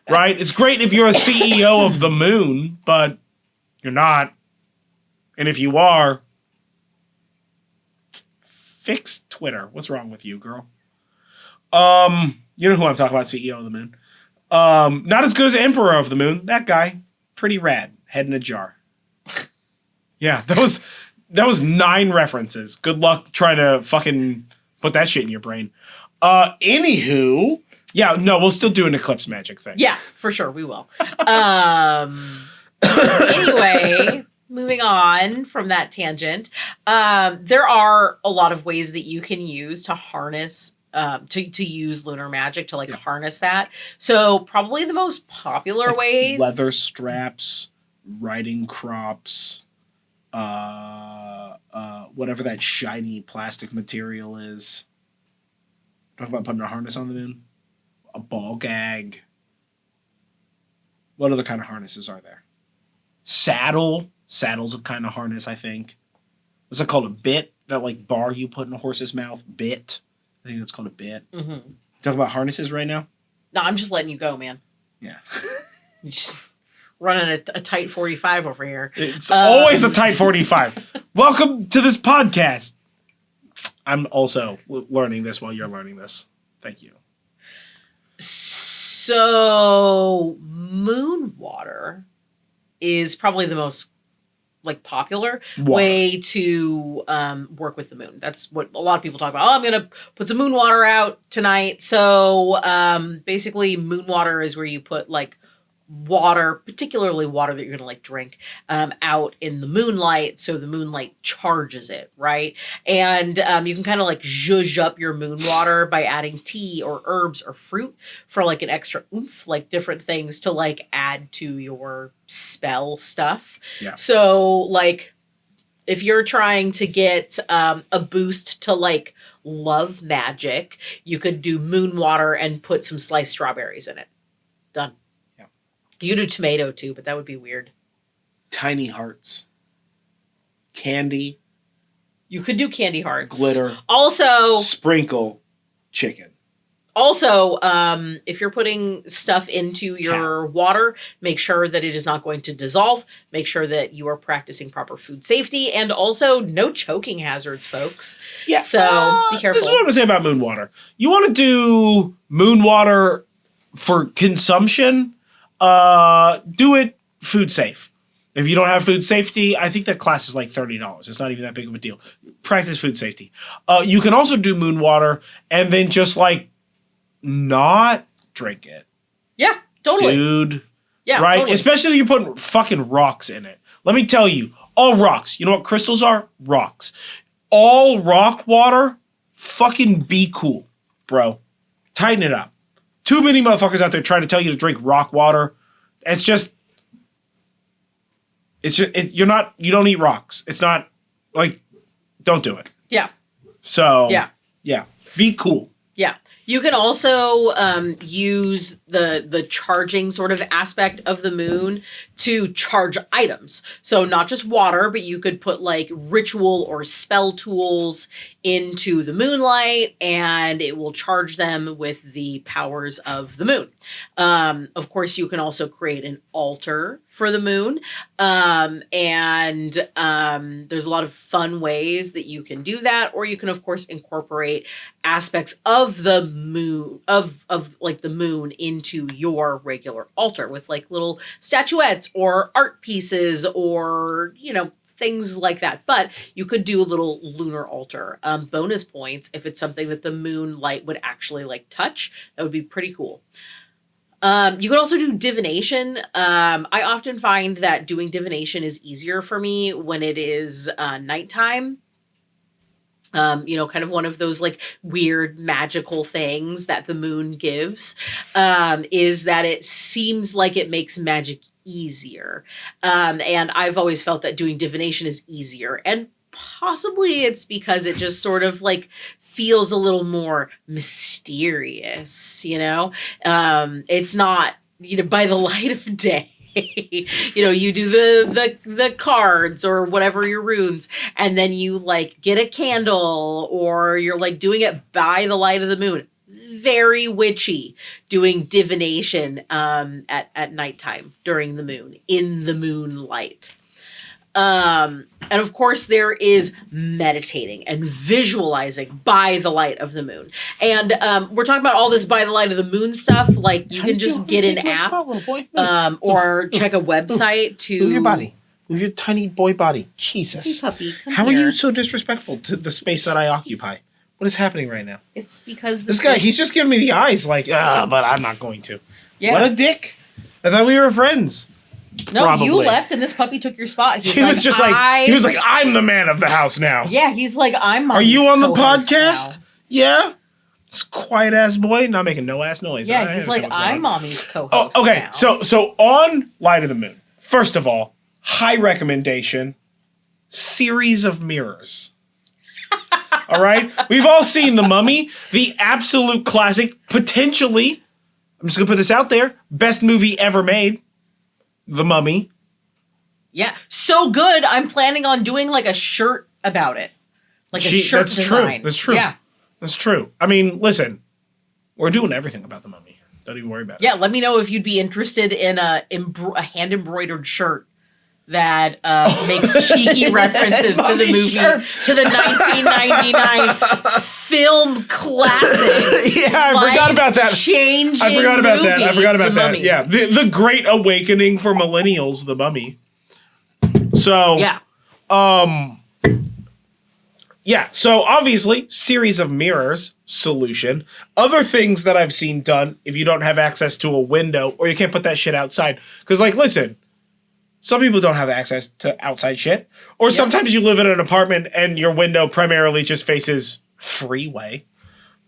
right? It's great if you're a CEO of the moon, but you're not. And if you are, fix Twitter. What's wrong with you, girl? You know who I'm talking about, CEO of the moon. Not as good as Emperor of the Moon. That guy, pretty rad. Head in a jar. Yeah, that was 9 references. Good luck trying to fucking put that shit in your brain. Anywho, yeah, no, we'll still do an eclipse magic thing. Yeah, for sure, we will. Anyway, moving on from that tangent, there are a lot of ways that you can use to harness to use lunar magic to like harness that. So probably the most popular way, leather straps, riding crops, whatever that shiny plastic material is. Talk about putting a harness on the moon. A ball gag. What other kind of harnesses are there? Saddle. Saddle's a kind of harness, I think. What's it called? A bit? That like bar you put in a horse's mouth? Bit. I think that's called a bit. Mm-hmm. Talk about harnesses right now? No, I'm just letting you go, man. Yeah. You just running a tight 45 over here. It's always a tight 45. Welcome to this podcast. I'm also learning this while you're learning this. Thank you. So, moon water is probably the most like popular way to work with the moon. That's what a lot of people talk about. Oh, I'm going to put some moon water out tonight. So basically moon water is where you put like water, particularly water that you're going to like drink, out in the moonlight. So the moonlight charges it, right? And you can kind of like zhuzh up your moon water by adding tea or herbs or fruit for like an extra oomph, like different things to like add to your spell stuff. Yeah. So like if you're trying to get a boost to like love magic, you could do moon water and put some sliced strawberries in it. Done. You do tomato too, but that would be weird. Tiny hearts. Candy. You could do candy hearts. Glitter. Also, sprinkle chicken. Also, if you're putting stuff into your water, make sure that it is not going to dissolve. Make sure that you are practicing proper food safety, and also no choking hazards, folks. Yeah. So be careful. This is what I'm saying about moon water. You want to do moon water for consumption? Do it food safe. If you don't have food safety, I think that class is like $30. It's not even that big of a deal. Practice food safety. You can also do moon water and then just like not drink it. Yeah, totally. Dude. Yeah, right? Totally. Especially if you put fucking rocks in it. Let me tell you, all rocks. You know what crystals are? Rocks. All rock water, fucking be cool, bro. Tighten it up. Too many motherfuckers out there trying to tell you to drink rock water. You don't eat rocks. It's not like, don't do it. Yeah. So, yeah. Be cool. Yeah. You can also use the charging sort of aspect of the moon to charge items. So not just water, but you could put like ritual or spell tools into the moonlight and it will charge them with the powers of the moon. Of course, you can also create an altar for the moon. And there's a lot of fun ways that you can do that. Or you can, of course, incorporate aspects of the moon, of like the moon into your regular altar with like little statuettes or art pieces or, you know, things like that. But you could do a little lunar altar. Bonus points if it's something that the moonlight would actually like touch. That would be pretty cool. You could also do divination. I often find that doing divination is easier for me when it is nighttime. You know, kind of one of those like weird magical things that the moon gives, is that it seems like it makes magic easier. And I've always felt that doing divination is easier. And possibly it's because it just sort of like feels a little more mysterious, you know? It's not, you know, by the light of day. You know, you do the cards or whatever your runes, and then you like get a candle, or you're like doing it by the light of the moon. Very witchy doing divination at nighttime during the moon, in the moonlight. And of course there is meditating and visualizing by the light of the moon. And we're talking about all this by the light of the moon stuff. Like you can just get an app or check a website to... Move your body. Move your tiny boy body. Jesus. Hey, puppy, come How here. are you so disrespectful to the space that I occupy? What is happening right now? It's because... This guy, he's just giving me the eyes like, but I'm not going to. Yeah. What a dick. I thought we were friends. No, Probably. You left and this puppy took your spot. He was like, I'm the man of the house now. Yeah, he's like, I'm mommy's Are you on the co-host podcast? now. Yeah. This quiet ass boy, not making no ass noise. Yeah, he's like, I'm mommy's co-host. Oh, okay. Now. So on Light of the Moon, first of all, high recommendation, series of mirrors. All right? We've all seen The Mummy, the absolute classic, potentially, I'm just going to put this out there, best movie ever made. The Mummy. Yeah. So good. I'm planning on doing like a shirt about it. Like a shirt that's design. True. That's true. Yeah. That's true. I mean, listen, we're doing everything about The Mummy. Don't even worry about it. Yeah, let me know if you'd be interested in a hand-embroidered shirt that makes cheeky references to the movie, to the 1999 film classic. Yeah, I forgot about that. I forgot about that. I forgot about that. Mummy. Yeah, the Great Awakening for millennials, The Mummy. So yeah. Yeah, so obviously, series of mirrors, solution. Other things that I've seen done if you don't have access to a window or you can't put that shit outside. Because, like, listen, some people don't have access to outside shit. Or sometimes you live in an apartment and your window primarily just faces freeway,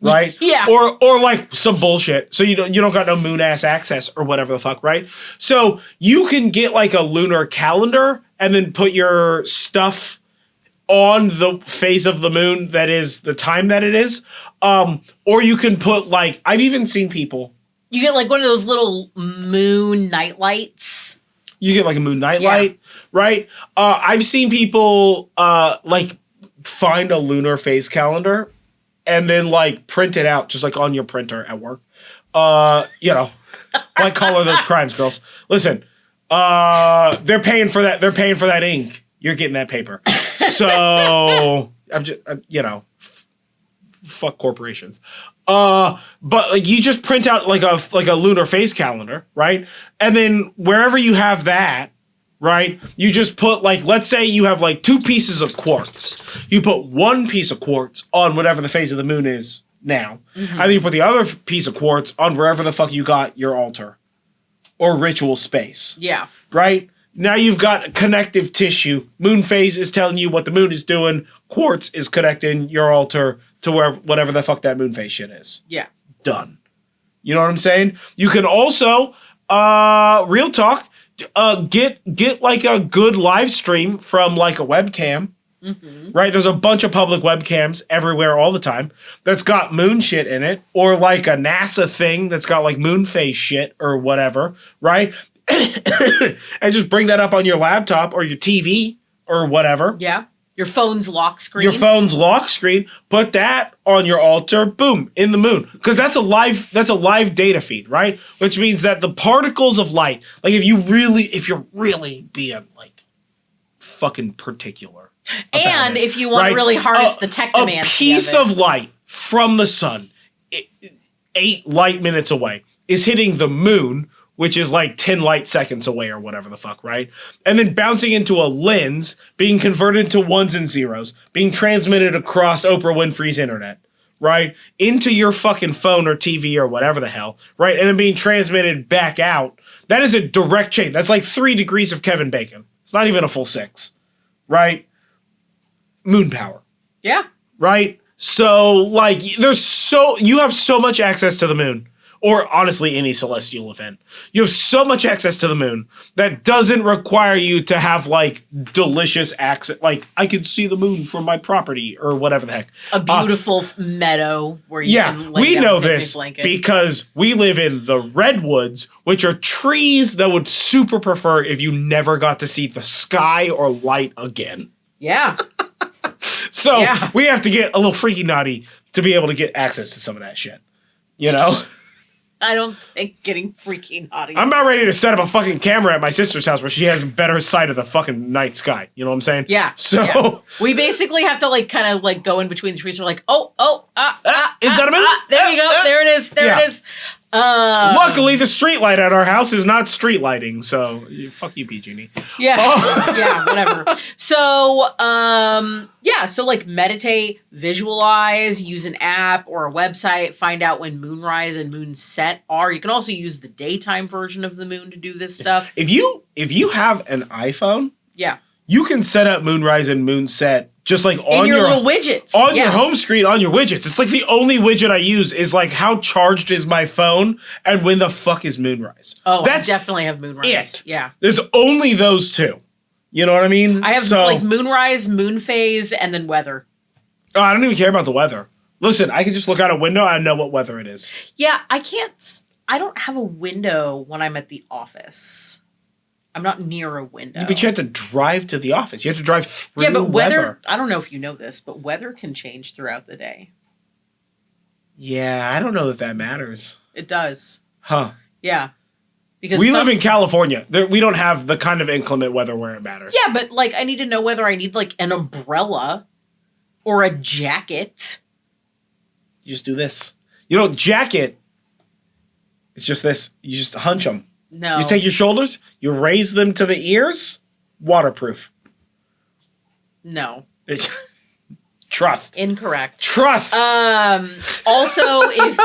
right? Yeah. Or like some bullshit. So you don't got no moon-ass access or whatever the fuck, right? So you can get, like, a lunar calendar and then put your stuff on the phase of the moon that is the time that it is. Or you can put, like, I've even seen people. You get like one of those little moon night lights. You get like a moon night light, right? I've seen people like find a lunar phase calendar and then like print it out just like on your printer at work. White collar those crimes, girls. Listen, they're paying for that. They're paying for that ink. You're getting that paper. So fuck corporations. But like you just print out like a lunar phase calendar, right? And then wherever you have that, right, you just put like, let's say you have like 2 pieces of quartz. You put 1 piece of quartz on whatever the phase of the moon is now. Mm-hmm. And then you put the other piece of quartz on wherever the fuck you got your altar or ritual space. Yeah. Right? Now you've got connective tissue. Moon phase is telling you what the moon is doing. Quartz is connecting your altar to whatever the fuck that moon phase shit is. Yeah. Done. You know what I'm saying? You can also, real talk, get like a good live stream from like a webcam. Mm-hmm. Right? There's a bunch of public webcams everywhere all the time that's got moon shit in it, or like a NASA thing that's got like moon phase shit or whatever, right? And just bring that up on your laptop or your TV or whatever. Yeah. Your phone's lock screen. Put that on your altar. Boom, in the moon. Because that's a live data feed, right? Which means that the particles of light, like if you're really being like fucking particular. And if you want to really harness the tech demands. A piece of light from the sun, 8 light minutes away, is hitting the moon, which is like 10 light seconds away or whatever the fuck, right? And then bouncing into a lens, being converted to ones and zeros, being transmitted across Oprah Winfrey's internet, right? Into your fucking phone or TV or whatever the hell, right? And then being transmitted back out. That is a direct chain. That's like 3 degrees of Kevin Bacon. It's not even a full 6, right? Moon power. Yeah. Right? So, like, you have so much access to the moon. Or honestly, any celestial event. You have so much access to the moon that doesn't require you to have like delicious access. Like I could see the moon from my property or whatever the heck. A beautiful meadow where you can lay we down know a picnic this blanket. Because we live in the redwoods, which are trees that would super prefer if you never got to see the sky or light again. Yeah. So we have to get a little freaky naughty to be able to get access to some of that shit. You know? I don't think getting freaky naughty. I'm about ready to set up a fucking camera at my sister's house where she has better sight of the fucking night sky. You know what I'm saying? Yeah. So we basically have to like kind of like go in between the trees. We're like, is that a moon? There you go. There it is. There it is. Luckily, the street light at our house is not street lighting, so fuck you, PG&E. Yeah, yeah, whatever. So, so like meditate, visualize, use an app or a website, find out when moonrise and moonset are. You can also use the daytime version of the moon to do this stuff. If you have an iPhone, you can set up moonrise and moonset just like on your little widgets. On your home screen, on your widgets. It's like the only widget I use is like how charged is my phone and when the fuck is moonrise. Oh, I definitely have moonrise. It. Yeah. There's only those 2. You know what I mean? I have like moonrise, moon phase, and then weather. Oh, I don't even care about the weather. Listen, I can just look out a window and know what weather it is. Yeah, I don't have a window when I'm at the office. I'm not near a window. But you have to drive to the office. You have to drive through but weather. I don't know if you know this, but weather can change throughout the day. Yeah, I don't know that matters. It does. Huh. Yeah. Because we live in California. We don't have the kind of inclement weather where it matters. Yeah, but like I need to know whether I need like an umbrella or a jacket. You just do this. You know, jacket, it's just this. You just hunch them. No. You just take your shoulders, you raise them to the ears, waterproof. No. Trust. Incorrect. Trust. Also, if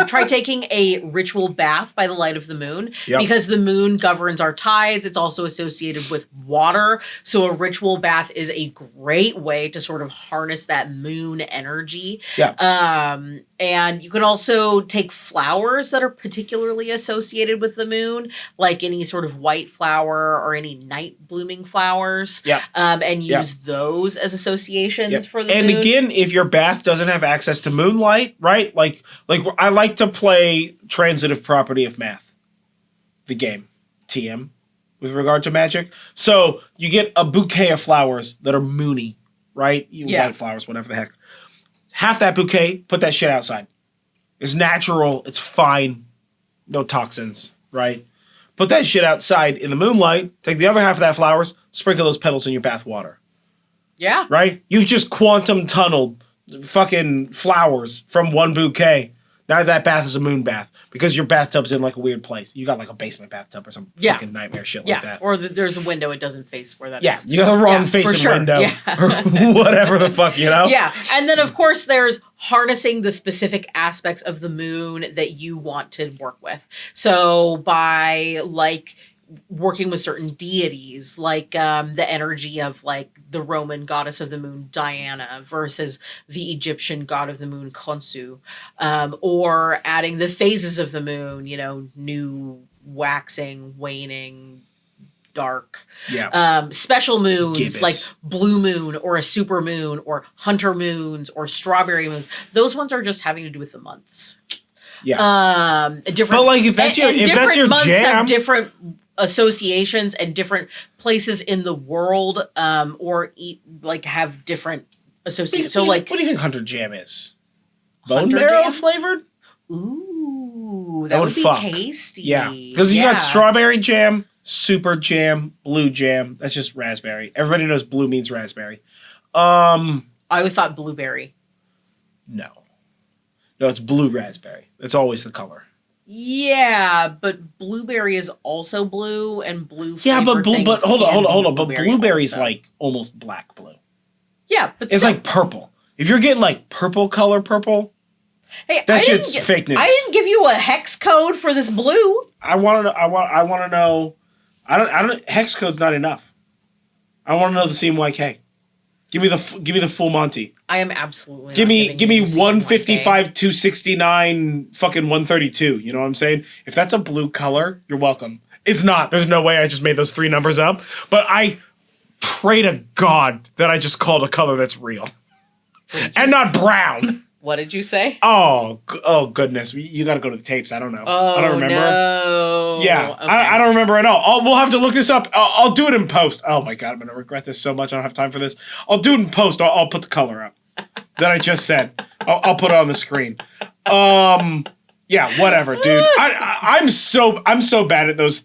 try taking a ritual bath by the light of the moon, because the moon governs our tides. It's also associated with water. So a ritual bath is a great way to sort of harness that moon energy. Yeah. And you can also take flowers that are particularly associated with the moon, like any sort of white flower or any night blooming flowers. Yeah. And use those as associations for the moon. And again, if your bath doesn't have access to moonlight, right? Like I like to play transitive property of math, the game, TM, with regard to magic. So you get a bouquet of flowers that are moony, right? White flowers, whatever the heck. Half that bouquet, put that shit outside. It's natural. It's fine. No toxins, right? Put that shit outside in the moonlight. Take the other half of that flowers, sprinkle those petals in your bath water. Yeah. Right? You've just quantum tunneled fucking flowers from one bouquet. Now that bath is a moon bath because your bathtub's in like a weird place. You got like a basement bathtub or some fucking nightmare shit like that. Or there's a window it doesn't face where that is. Yeah, you got the wrong facing window or whatever the fuck, you know? Yeah, and then of course there's harnessing the specific aspects of the moon that you want to work with. So by like working with certain deities, like the energy of like the Roman goddess of the moon, Diana, versus the Egyptian god of the moon, Khonsu, or adding the phases of the moon, you know, new, waxing, waning, dark. Yeah. Special moons, Gibbous. like blue moon or a super moon or hunter moons or strawberry moons. Those ones are just having to do with the months. Yeah. Different, but like if that's your months jam, have different associations and different places in the world, or like have different associations. So like, what do you think Hunter Jam is? Bone Hunter marrow Jam? flavored? Ooh, that would be fuck. tasty. Yeah, because you got strawberry jam, super jam, blue jam. That's just raspberry. Everybody knows blue means raspberry. I always thought blueberry. No, it's blue raspberry. It's always the color. Yeah, but blueberry is also blue, and blue. Yeah, but hold on. But blueberry's also. like almost black blue. Yeah, but it's like purple. If you're getting like purple, hey, that shit's fake news. I didn't give you a hex code for this blue. I want to know. I don't. Hex code's not enough. I want to know the CMYK. Give me the full Monty. I am absolutely. Give me 155, 269, fucking 132. You know what I'm saying? If that's a blue color, you're welcome. It's not. There's no way I just made those three numbers up. But I pray to God that I just called a color that's real, and not brown. What did you say? Oh goodness! You got to go to the tapes. I don't know. Oh, I don't remember. No. Yeah, okay. I don't remember at all. We'll have to look this up. I'll do it in post. Oh my God, I'm gonna regret this so much. I don't have time for this. I'll do it in post. I'll put the color up that I just said. I'll put it on the screen. Yeah, whatever, dude. I'm so bad at those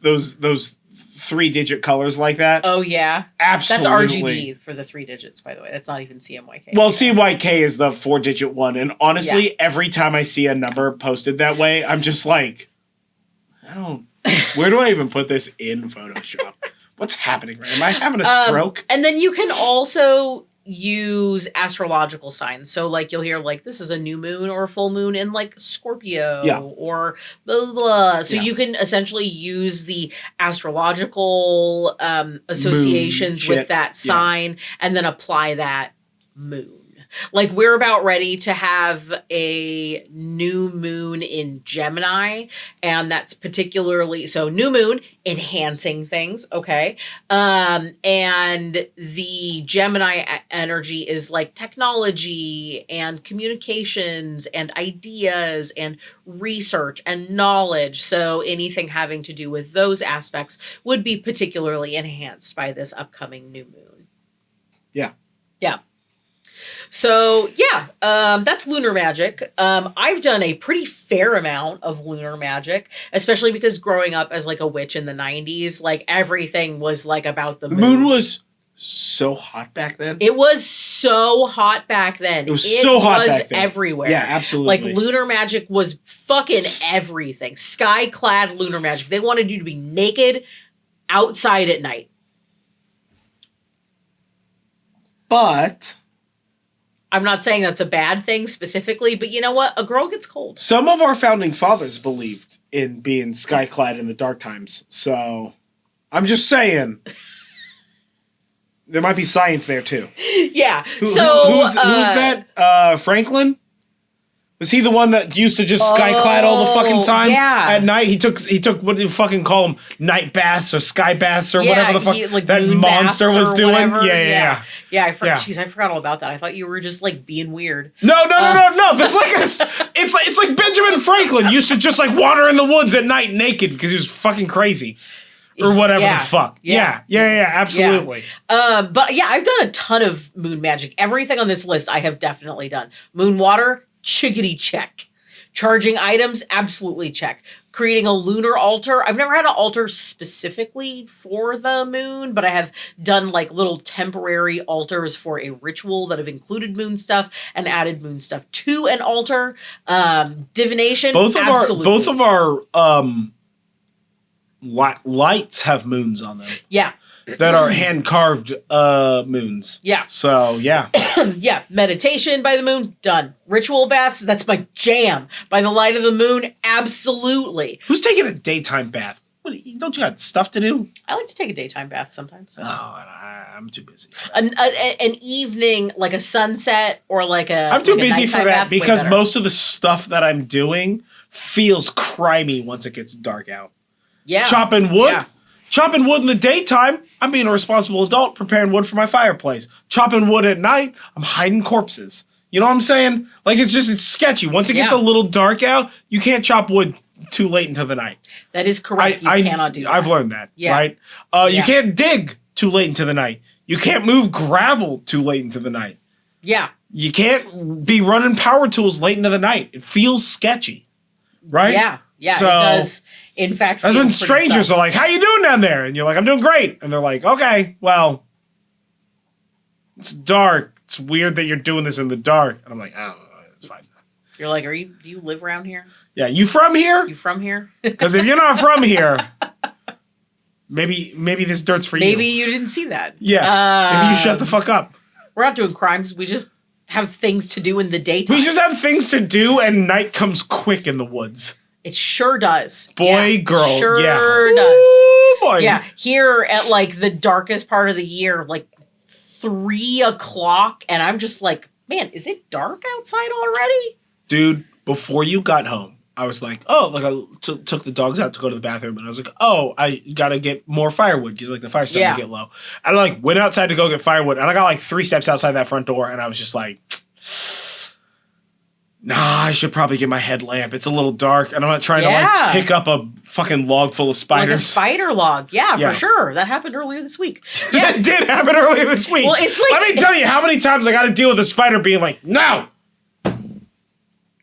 3-digit colors like that. Oh yeah, absolutely. That's RGB for the 3 digits, by the way. That's not even CMYK. Well, CMYK is the 4-digit one, and honestly, every time I see a number posted that way, I'm just like, where do I even put this in Photoshop? What's happening? Am I having a stroke? And then you can also use astrological signs. So like you'll hear like this is a new moon or a full moon in like Scorpio or blah, blah, blah. So you can essentially use the astrological associations with that sign and then apply that moon. Like, we're about ready to have a new moon in Gemini, and that's particularly so new moon enhancing things, okay? And the Gemini energy is like technology and communications and ideas and research and knowledge. So anything having to do with those aspects would be particularly enhanced by this upcoming new moon. Yeah. Yeah. So yeah, that's lunar magic. I've done a pretty fair amount of lunar magic, especially because growing up as like a witch in the 90s, like everything was like about the moon. The moon was so hot back then. It was so hot back then. It was so hot back then. Everywhere. Yeah, absolutely. Like lunar magic was fucking everything. Sky-clad lunar magic. They wanted you to be naked outside at night. But I'm not saying that's a bad thing specifically, but you know what? A girl gets cold. some of our founding fathers believed in being sky-clad in the dark times. So I'm just saying there might be science there too. Yeah. Who's that? Franklin? Was he the one that used to just sky-clad all the fucking time? Yeah. At night, he took what do you fucking call them? Night baths or sky baths or whatever the fuck that monster was doing. Yeah. I forgot. Jeez, I forgot all about that. I thought you were just like being weird. No. There's like it's like Benjamin Franklin used to just like wander in the woods at night naked because he was fucking crazy. Or whatever the fuck. Yeah, absolutely. But yeah, I've done a ton of moon magic. Everything on this list I have definitely done. Moon water, chickadee check. Charging items, absolutely check. Creating a lunar altar. I've never had an altar specifically for the moon, but I have done like little temporary altars for a ritual that have included moon stuff and added moon stuff to an altar. Divination, both absolutely. of our lights have moons on them. Yeah. That are hand-carved moons. Yeah. So, yeah. Yeah. Meditation by the moon, done. Ritual baths, that's my jam. By the light of the moon, absolutely. Who's taking a daytime bath? Don't you got stuff to do? I like to take a daytime bath sometimes. No, I'm too busy for that. An evening, like a sunset or like a I'm too like busy for that because better. most of the stuff that I'm doing feels crimey once it gets dark out. Yeah. Chopping wood in the daytime, I'm being a responsible adult preparing wood for my fireplace. Chopping wood at night, I'm hiding corpses. You know what I'm saying? Like, it's sketchy. Once it gets a little dark out, you can't chop wood too late into the night. That is correct. You cannot do that. I've learned that, right? You can't dig too late into the night. You can't move gravel too late into the night. Yeah. You can't be running power tools late into the night. It feels sketchy, right? Yeah. Yeah, so, it does, in fact, that's when strangers are like, how you doing down there? And you're like, I'm doing great. And they're like, okay, well, it's dark. It's weird that you're doing this in the dark. And I'm like, oh, it's fine. You're like, do you live around here? Yeah, you from here? You from here? Because if you're not from here, maybe this dirt's for you. Maybe you didn't see that. Yeah, maybe you shut the fuck up. We're not doing crimes. We just have things to do in the daytime. We just have things to do, and night comes quick in the woods. It sure does. Boy, girl. Sure does. Ooh, boy. Yeah. Here at like the darkest part of the year, like 3 o'clock, and I'm just like, man, is it dark outside already? Dude, before you got home, I was like, oh, like I took the dogs out to go to the bathroom, and I was like, oh, I gotta get more firewood because like the fire's starting to get low. And I like went outside to go get firewood, and I got like 3 steps outside that front door, and I was just like, nah, I should probably get my headlamp. It's a little dark, and I'm not trying to like pick up a fucking log full of spiders. Like a spider log. Yeah, for sure. That happened earlier this week. Yeah. That did happen earlier this week. Well, it's like, let me tell you how many times I got to deal with a spider being like, no,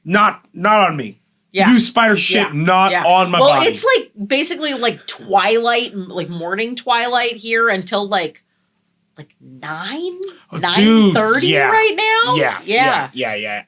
not on me. Yeah. You spider shit, not on my body. Well, it's like basically like twilight, like morning twilight here until like 9:30 right now. Yeah.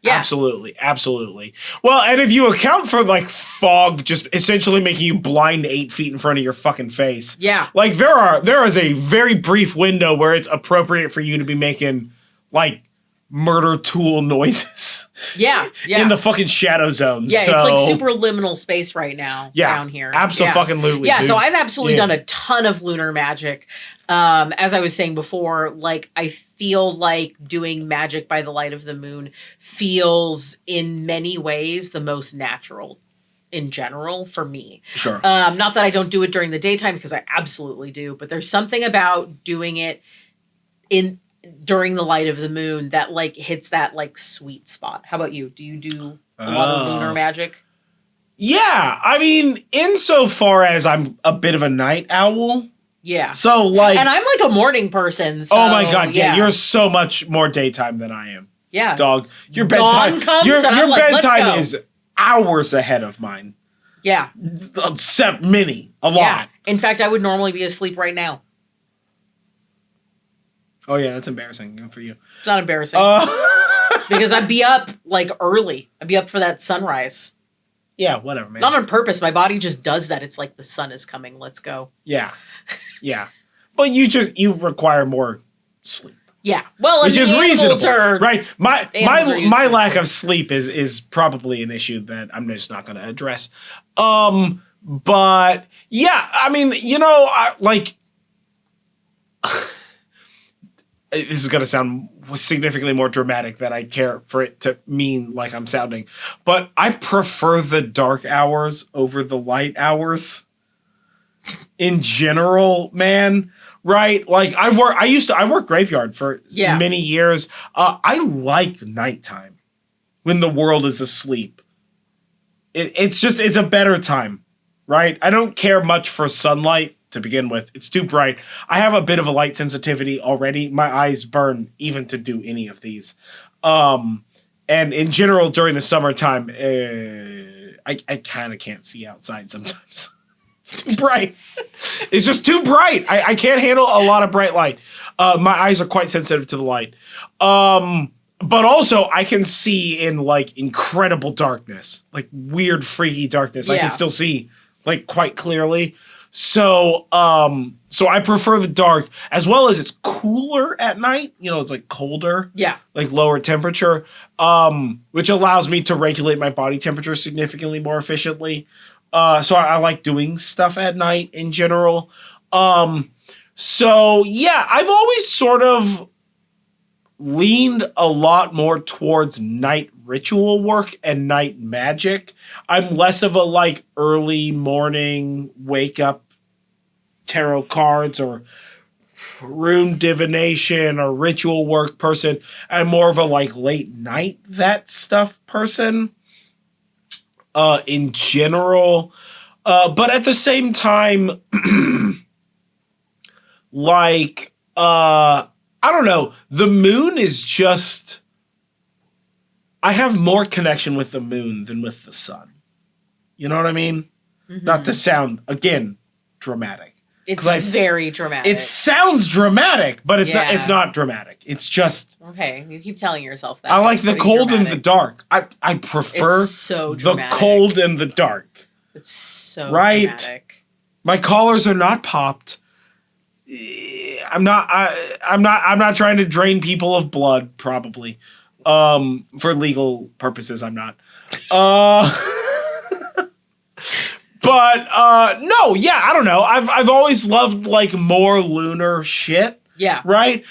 Absolutely. Well, and if you account for like fog just essentially making you blind 8 feet in front of your fucking face. Yeah. Like there is a very brief window where it's appropriate for you to be making like murder tool noises. Yeah. In the fucking shadow zone. Yeah, it's like super liminal space right now down here. Absolutely. Yeah, so I've absolutely done a ton of lunar magic. As I was saying before, like I feel like doing magic by the light of the moon feels in many ways the most natural in general for me. Sure. Not that I don't do it during the daytime, because I absolutely do, but there's something about doing it during the light of the moon that like hits that like sweet spot. How about you? Do you do a lot of lunar magic? Yeah, I mean, insofar as I'm a bit of a night owl. Yeah. So like, and I'm like a morning person. So, oh my god, yeah, you're so much more daytime than I am. Yeah. Dog, your bedtime comes your and I'm like, bedtime is hours ahead of mine. Yeah. A lot. Yeah. In fact, I would normally be asleep right now. Oh yeah, that's embarrassing. Good for you. It's not embarrassing. Because I'd be up like early. I'd be up for that sunrise. Yeah, whatever, man. Not on purpose. My body just does that. It's like the sun is coming. Let's go. Yeah. Yeah. But you require more sleep. Yeah. Well, which is reasonable, right? My lack sleep. of sleep is probably an issue that I'm just not going to address. But yeah, I mean, this is going to sound significantly more dramatic than I care for it to mean like I'm sounding, but I prefer the dark hours over the light hours in general, man. Right? Like I work graveyard for many years. I like nighttime when the world is asleep. It's a better time, right? I don't care much for sunlight to begin with. It's too bright. I have a bit of a light sensitivity already. My eyes burn even to do any of these. And in general, during the summertime, I kind of can't see outside sometimes. It's too bright. It's just too bright. I can't handle a lot of bright light. My eyes are quite sensitive to the light. But also I can see in like incredible darkness, like weird, freaky darkness. Yeah. I can still see like quite clearly. So I prefer the dark, as well as it's cooler at night. It's like colder. Yeah. Like lower temperature, which allows me to regulate my body temperature significantly more efficiently. So I like doing stuff at night in general. So yeah, I've always sort of leaned a lot more towards night ritual work and night magic. I'm less of a like early morning wake up tarot cards or rune divination or ritual work person. I'm more of a like late night that stuff person. In general, but at the same time, like, I don't know, the moon is just, I have more connection with the moon than with the sun. You know what I mean? Mm-hmm. Not to sound, again, dramatic. It's very dramatic. It sounds dramatic, but it's not dramatic. It's just... Okay, you keep telling yourself that. I like the cold and the dark. I prefer the cold and the dark. It's so dramatic. My collars are not popped. I'm not trying to drain people of blood, probably. For legal purposes, I'm not. But no, yeah, I don't know. I've always loved like more lunar shit. Yeah. Right?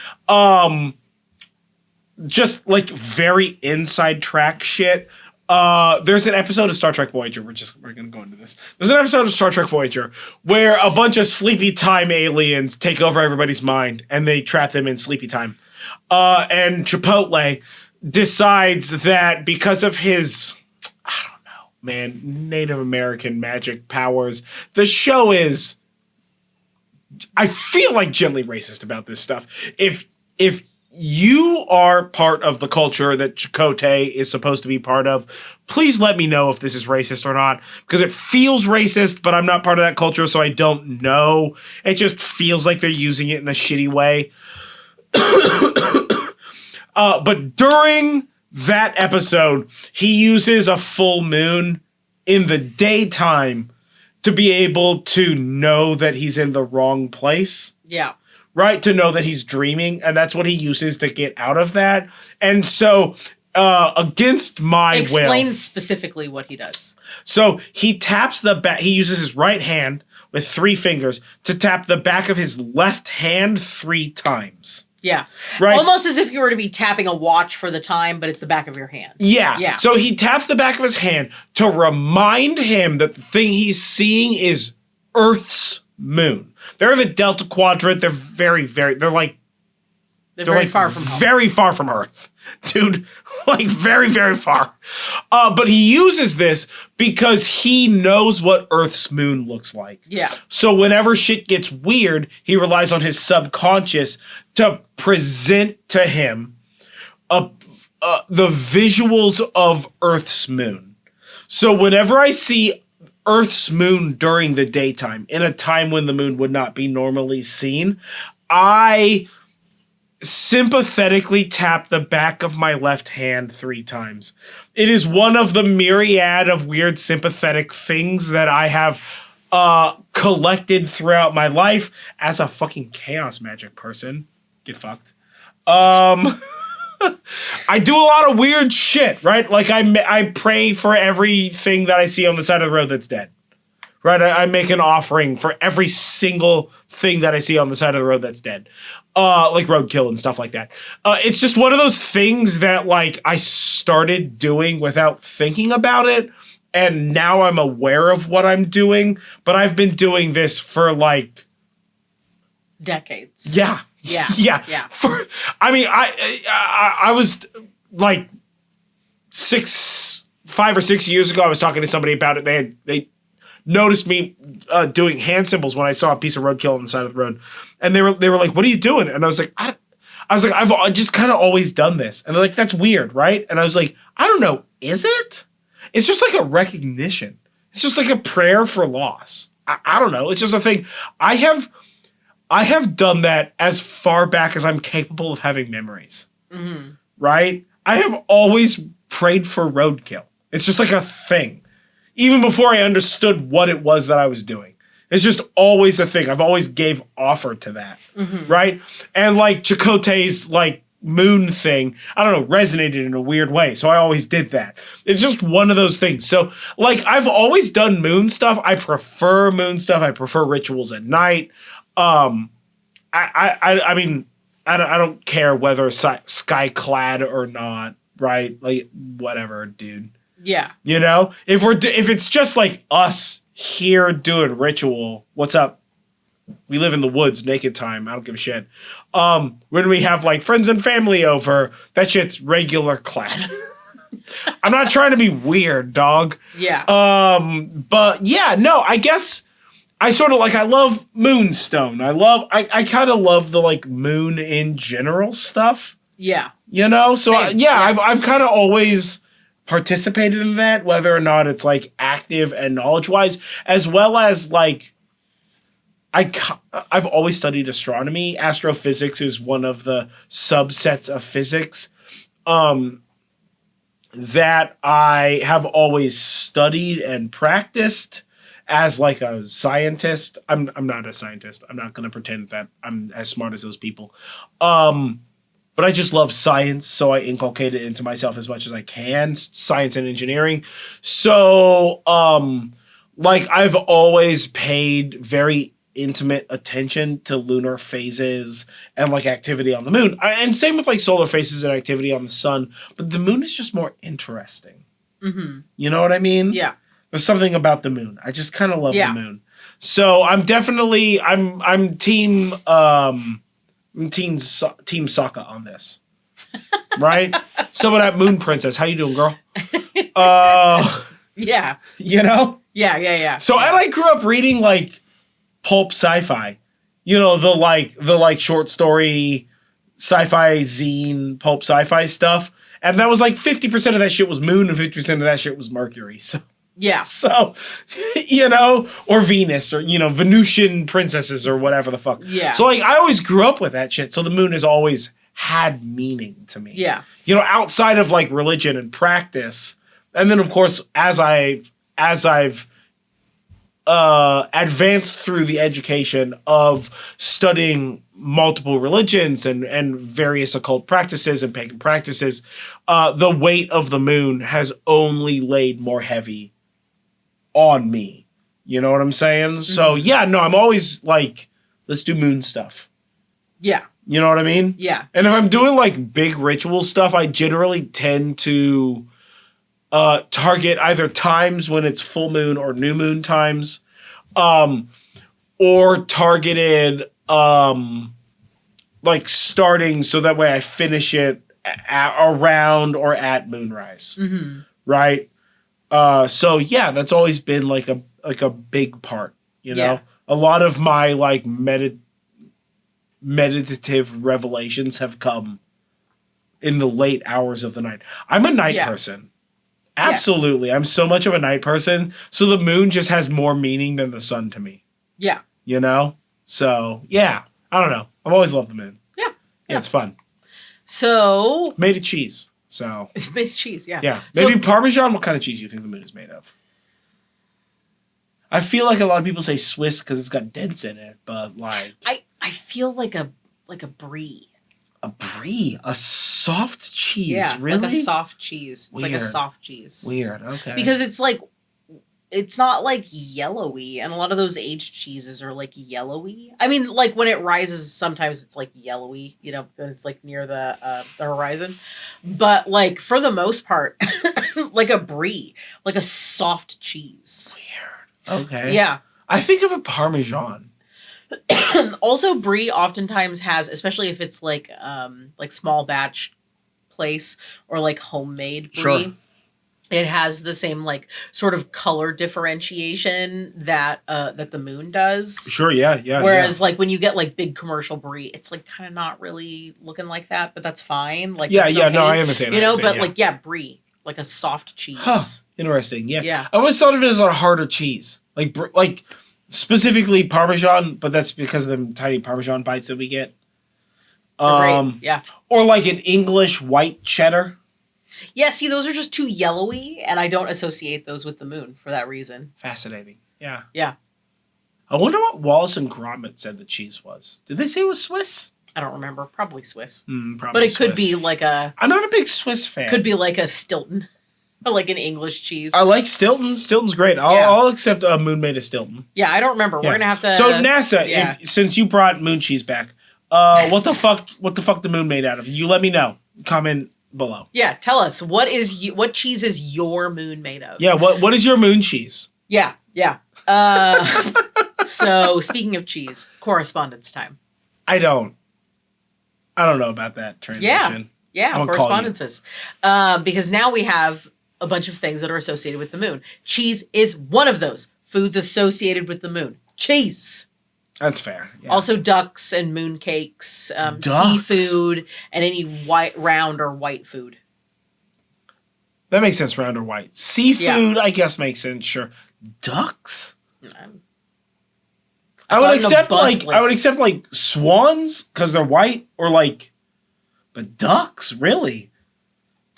Just like very inside track shit. There's an episode of Star Trek Voyager. We're gonna go into this. There's an episode of Star Trek Voyager where a bunch of sleepy time aliens take over everybody's mind and they trap them in sleepy time. And Chipotle decides that because of his Native American magic powers, the show is, I feel like, gently racist about this stuff. If you are part of the culture that Chakotay is supposed to be part of, please let me know if this is racist or not, because it feels racist, but I'm not part of that culture, so I don't know. It just feels like they're using it in a shitty way. But during that episode, he uses a full moon in the daytime to be able to know that he's in the wrong place. Yeah. Right? To know that he's dreaming. And that's what he uses to get out of that. And so, against my will. Explain specifically what he does. So he taps he uses his right hand with 3 fingers to tap the back of his left hand 3 times. Yeah. Right? Almost as if you were to be tapping a watch for the time, but it's the back of your hand. Yeah. Yeah. So he taps the back of his hand to remind him that the thing he's seeing is Earth's moon. They're in the Delta Quadrant. They're very, very, they're very far from home. Very far from Earth. Dude, like very, very far. But he uses this because he knows what Earth's moon looks like. Yeah. So whenever shit gets weird, he relies on his subconscious to present to him the visuals of Earth's moon. So whenever I see Earth's moon during the daytime, in a time when the moon would not be normally seen, I sympathetically tap the back of my left hand 3 times. It is one of the myriad of weird sympathetic things that I have collected throughout my life as a fucking chaos magic person. Get fucked. I do a lot of weird shit, right? Like I pray for everything that I see on the side of the road that's dead. Right, I make an offering for every single thing that I see on the side of the road that's dead, like roadkill and stuff like that. It's just one of those things that like I started doing without thinking about it, and now I'm aware of what I'm doing. But I've been doing this for like decades. Yeah. I was like 5 or 6 years ago. I was talking to somebody about it. They noticed me doing hand symbols when I saw a piece of roadkill on the side of the road, and they were like, "What are you doing?" And I was like, I've just kind of always done this," and they're like, "That's weird, right?" And I was like, "I don't know, is it? It's just like a recognition. It's just like a prayer for loss. I don't know. It's just a thing. I have done that as far back as I'm capable of having memories. Mm-hmm. Right? I have always prayed for roadkill. It's just like a thing. Even before I understood what it was that I was doing. It's just always a thing. I've always gave offer to that. Mm-hmm. Right? And like Chakotay's like moon thing, I don't know, resonated in a weird way. So I always did that. It's just one of those things. So like I've always done moon stuff. I prefer moon stuff. I prefer rituals at night. I mean, I don't care whether sky clad or not, right? Like whatever, dude. Yeah. You know, if it's just like us here doing ritual, what's up? We live in the woods, naked time. I don't give a shit. When we have like friends and family over, that shit's regular clad. I'm not trying to be weird, dog. Yeah. But yeah, no, I guess I sort of like, I love Moonstone. I kind of love the like moon in general stuff. Yeah. You know? So yeah. I've kind of always participated in that, whether or not it's like active and knowledge wise, as well as like I've always studied astronomy. Astrophysics is one of the subsets of physics that I have always studied and practiced as like a scientist. I'm not a scientist. I'm not going to pretend that I'm as smart as those people. But I just love science, so I inculcate it into myself as much as I can, science and engineering. So, like, I've always paid very intimate attention to lunar phases and, like, activity on the moon. And same with, like, solar phases and activity on the sun. But the moon is just more interesting. Mm-hmm. You know what I mean? Yeah. There's something about the moon. I just kind of love the moon. So, I'm definitely, I'm team... Team Sokka on this, right? Some of that Moon Princess. How you doing, girl? Yeah. You know? Yeah. So I like grew up reading like pulp sci-fi. You know, the like short story sci-fi zine pulp sci-fi stuff. And that was like 50% of that shit was Moon and 50% of that shit was Mercury. So yeah. So, you know, or Venus or, you know, Venusian princesses or whatever the fuck. Yeah. So, like, I always grew up with that shit. So the moon has always had meaning to me. Yeah. You know, outside of, like, religion and practice. And then, of course, as I've advanced through the education of studying multiple religions and various occult practices and pagan practices, the weight of the moon has only laid more heavy on me. You know what I'm saying? Mm-hmm. So yeah, no, I'm always like, let's do moon stuff. Yeah. You know what I mean? Yeah. And if I'm doing like big ritual stuff, I generally tend to target either times when it's full moon or new moon times, or targeted like starting so that way I finish it around or at moonrise. Mm-hmm. Right? So yeah, that's always been like a big part, you know? Yeah. A lot of my like meditative revelations have come in the late hours of the night. I'm a night person. Absolutely. Yes. I'm so much of a night person. So the moon just has more meaning than the sun to me. Yeah. You know? So yeah. I don't know. I've always loved the moon. Yeah. Yeah. It's fun. So made of cheese. So made of cheese, yeah. Yeah. Maybe Parmesan. What kind of cheese do you think the moon is made of? I feel like a lot of people say Swiss because it's got dents in it, but like I feel like a brie. A brie, a soft cheese, yeah, really? Like a soft cheese. It's Weird. like a soft cheese. Weird, okay. Because it's like, it's not like yellowy, and a lot of those aged cheeses are like yellowy. I mean, like when it rises, sometimes it's like yellowy, you know, when it's like near the horizon. But like for the most part, like a brie, like a soft cheese. Weird. Okay. Yeah. I think of a Parmesan. Also, brie oftentimes has, especially if it's like small batch place or like homemade brie, Sure. It has the same like sort of color differentiation that the moon does. Sure, yeah. Whereas like when you get like big commercial brie, it's like kind of not really looking like that, but that's fine. Like no, I understand. You know, but like brie, like a soft cheese. Huh. Interesting. Yeah. Yeah. I always thought of it as a harder cheese, like specifically Parmesan, but that's because of the tiny Parmesan bites that we get. Yeah. Or like an English white cheddar. Yeah, see, those are just too yellowy, and I don't associate those with the moon for that reason. Fascinating. Yeah. Yeah. I wonder what Wallace and Gromit said the cheese was. Did they say it was Swiss? I don't remember. Probably Swiss. Probably but it Swiss. could be like a... I'm not a big Swiss fan. Could be like a Stilton. Or like an English cheese. I like Stilton. Stilton's great. I'll accept a moon made of Stilton. Yeah, I don't remember. Yeah. We're going to have to... So NASA, since you brought moon cheese back, what the fuck the moon made out of? You let me know. Comment below. Yeah, tell us. What cheese is your moon made of? Yeah, what is your moon cheese? Yeah. So, speaking of cheese, correspondence time. I don't know about that transition. Yeah, correspondences. Because now we have a bunch of things that are associated with the moon. Cheese is one of those foods associated with the moon. Cheese. That's fair. Yeah. Also ducks and moon cakes, seafood, and any round or white food. That makes sense, round or white. Seafood, I guess, makes sense, sure. Ducks? I would accept like swans because they're white, or like, but ducks, really?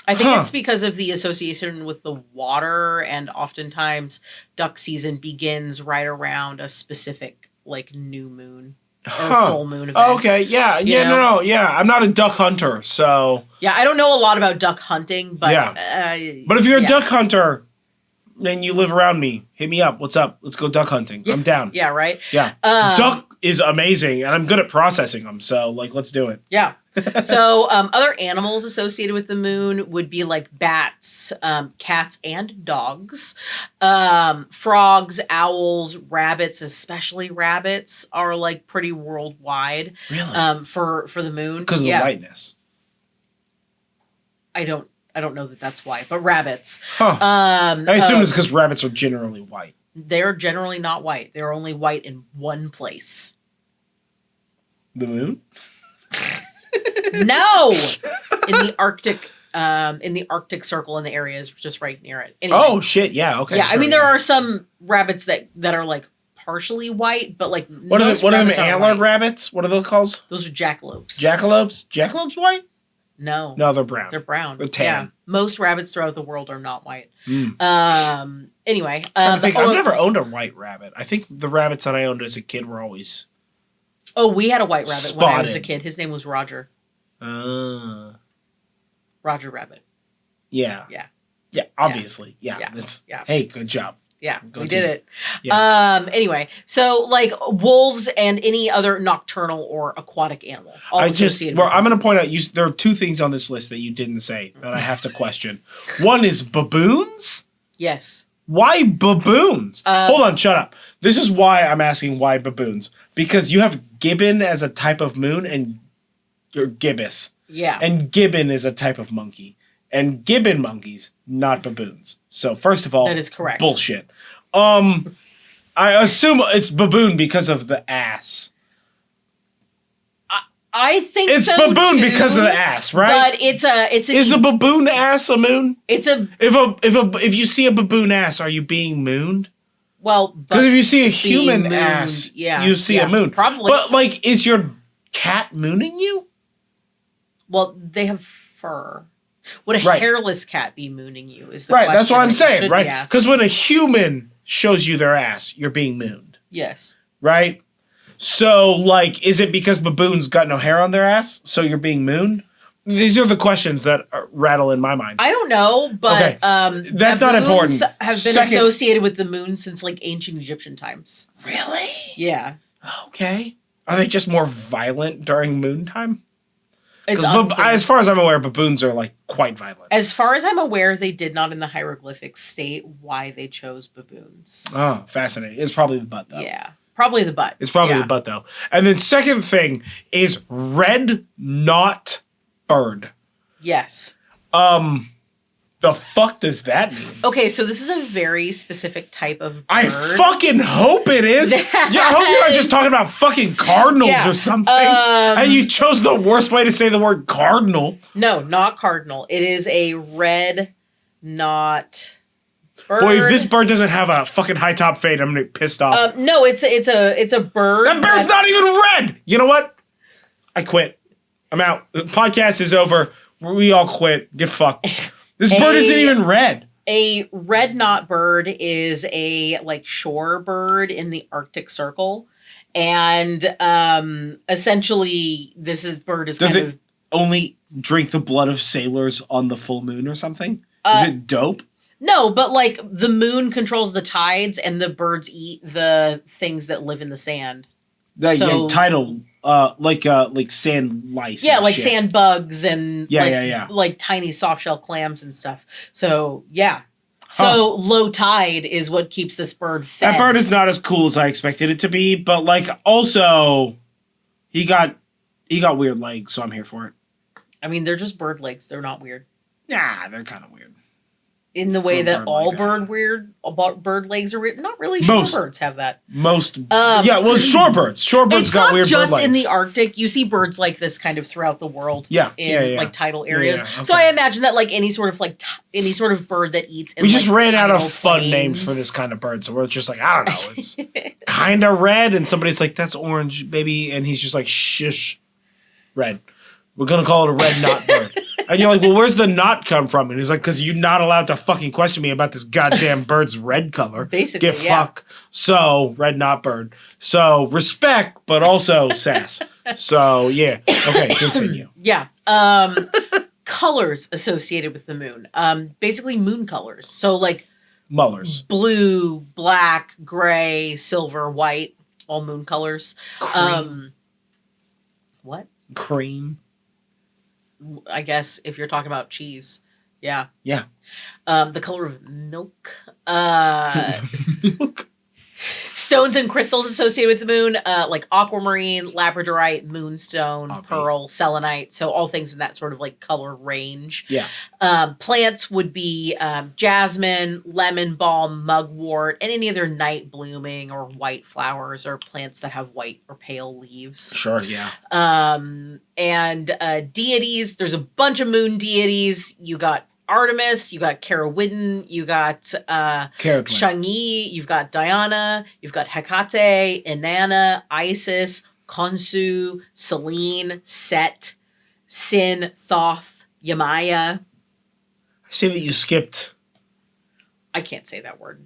I think it's because of the association with the water, and oftentimes duck season begins right around a specific like new moon or full moon event. Okay, yeah. I'm not a duck hunter, so yeah, I don't know a lot about duck hunting, but but if you're a duck hunter and you live around me, hit me up. What's up? Let's go duck hunting. Yeah. I'm down. Yeah, right. Yeah, duck is amazing, and I'm good at processing them. So like, let's do it. Yeah. So other animals associated with the moon would be like bats, cats, and dogs. Frogs, owls, rabbits, especially rabbits, are like pretty worldwide. Really? For the moon because of the whiteness. I don't know that that's why, but rabbits. Huh. I assume it's because rabbits are generally white. They're generally not white. They're only white in one place. The moon? No, in the Arctic Circle, in the areas just right near it. Anyway. Oh shit! Yeah. Okay. Yeah, I mean there are some rabbits that are like partially white, but like what are them antlered rabbits? What are those called? Those are jackalopes. Jackalopes white? No, they're brown. They're brown. They're tan. Yeah, most rabbits throughout the world are not white. Anyway, I've never owned a white rabbit. I think the rabbits that I owned as a kid were always. Oh, we had a white rabbit spotted. when I was a kid. His name was Roger. Roger Rabbit. Yeah. Yeah. Yeah, obviously. Yeah. Hey, good job. Yeah, Go we team. did it. Yeah. Anyway, so like wolves and any other nocturnal or aquatic animal. All associated with I'm going to point out, there are two things on this list that you didn't say that I have to question. One is baboons. Yes. Why baboons? Hold on, shut up. This is why I'm asking why baboons. Because you have gibbon as a type of moon and or gibbous. Yeah. And gibbon is a type of monkey. And gibbon monkeys, not baboons. So first of all, that is correct. Bullshit. I assume it's baboon because of the ass. I think it's so baboon too, because of the ass, right? But it's is a baboon ass a moon? It's a if you see a baboon ass, are you being mooned? Well, because if you see a human ass, you see a moon. Probably. But like, is your cat mooning you? Well, they have fur. Would a hairless cat be mooning you? Is the question that's what I'm saying, right? Be because when a human shows you their ass, you're being mooned. Yes. Right? So, like, is it because baboons got no hair on their ass, so you're being mooned? These are the questions that rattle in my mind. I don't know, but that's not important. Have been associated with the moon since like ancient Egyptian times. Really? Yeah. Okay. Are they just more violent during moon time? It's as far as I'm aware, baboons are like quite violent. As far as I'm aware, they did not in the hieroglyphics state why they chose baboons. Oh, fascinating. It's probably the butt, though. Yeah. Probably the butt. It's probably the butt, though. And then second thing is red knot bird. Yes. The fuck does that mean? Okay, so this is a very specific type of bird. I fucking hope it is. I hope you're not just talking about fucking cardinals or something. And you chose the worst way to say the word cardinal. No, not cardinal. It is a red knot bird. Boy, if this bird doesn't have a fucking high top fade, I'm gonna be pissed off. No, it's a bird. That bird's not even red. You know what? I quit. I'm out. The podcast is over. We all quit. Get fucked. This bird isn't even red. A red knot bird is a like shore bird in the Arctic Circle, and essentially bird is Does it only drink the blood of sailors on the full moon or something? Is it dope? No, but like the moon controls the tides, and the birds eat the things that live in the sand. Tidal. Like sand lice. Yeah, like sand bugs and yeah. Like tiny soft shell clams and stuff. So yeah. So low tide is what keeps this bird fed. That bird is not as cool as I expected it to be, but like also he got weird legs, so I'm here for it. I mean, they're just bird legs. They're not weird. Nah, they're kind of weird. In the way that all bird legs are weird. Not really. Shorebirds have that. Most. Shorebirds. Shorebirds got weird bird legs. It's not just in the Arctic. You see birds like this kind of throughout the world. In like tidal areas. Yeah, okay. So I imagine that like any sort of bird that eats. We just ran out of fun names for this kind of bird, so we're just like, I don't know. It's kind of red, and somebody's like, that's orange, baby, and he's just like, shush, red. We're gonna call it a red knot bird. And you're like, well, where's the knot come from? And he's like, because you're not allowed to fucking question me about this goddamn bird's red color. Basically, Get fuck. So, red knot bird. So, respect, but also sass. So, yeah. Okay, continue. Yeah. Colors associated with the moon. Basically, moon colors. So, like... Mullers. Blue, black, gray, silver, white. All moon colors. Cream. What? Cream. I guess if you're talking about cheese. Yeah. Yeah. The color of milk. Milk. Stones and crystals associated with the moon, like aquamarine, labradorite, moonstone, pearl, selenite. So all things in that sort of like color range. Yeah. Plants would be jasmine, lemon balm, mugwort, and any other night blooming or white flowers or plants that have white or pale leaves. Sure, yeah. And deities, there's a bunch of moon deities. You got Artemis, you got Carowidden, you got Shangyi, you've got Diana, you've got Hecate, Inanna, Isis, Khonsu, Selene, Set, Sin, Thoth, Yamaya. I see that you skipped. I can't say that word.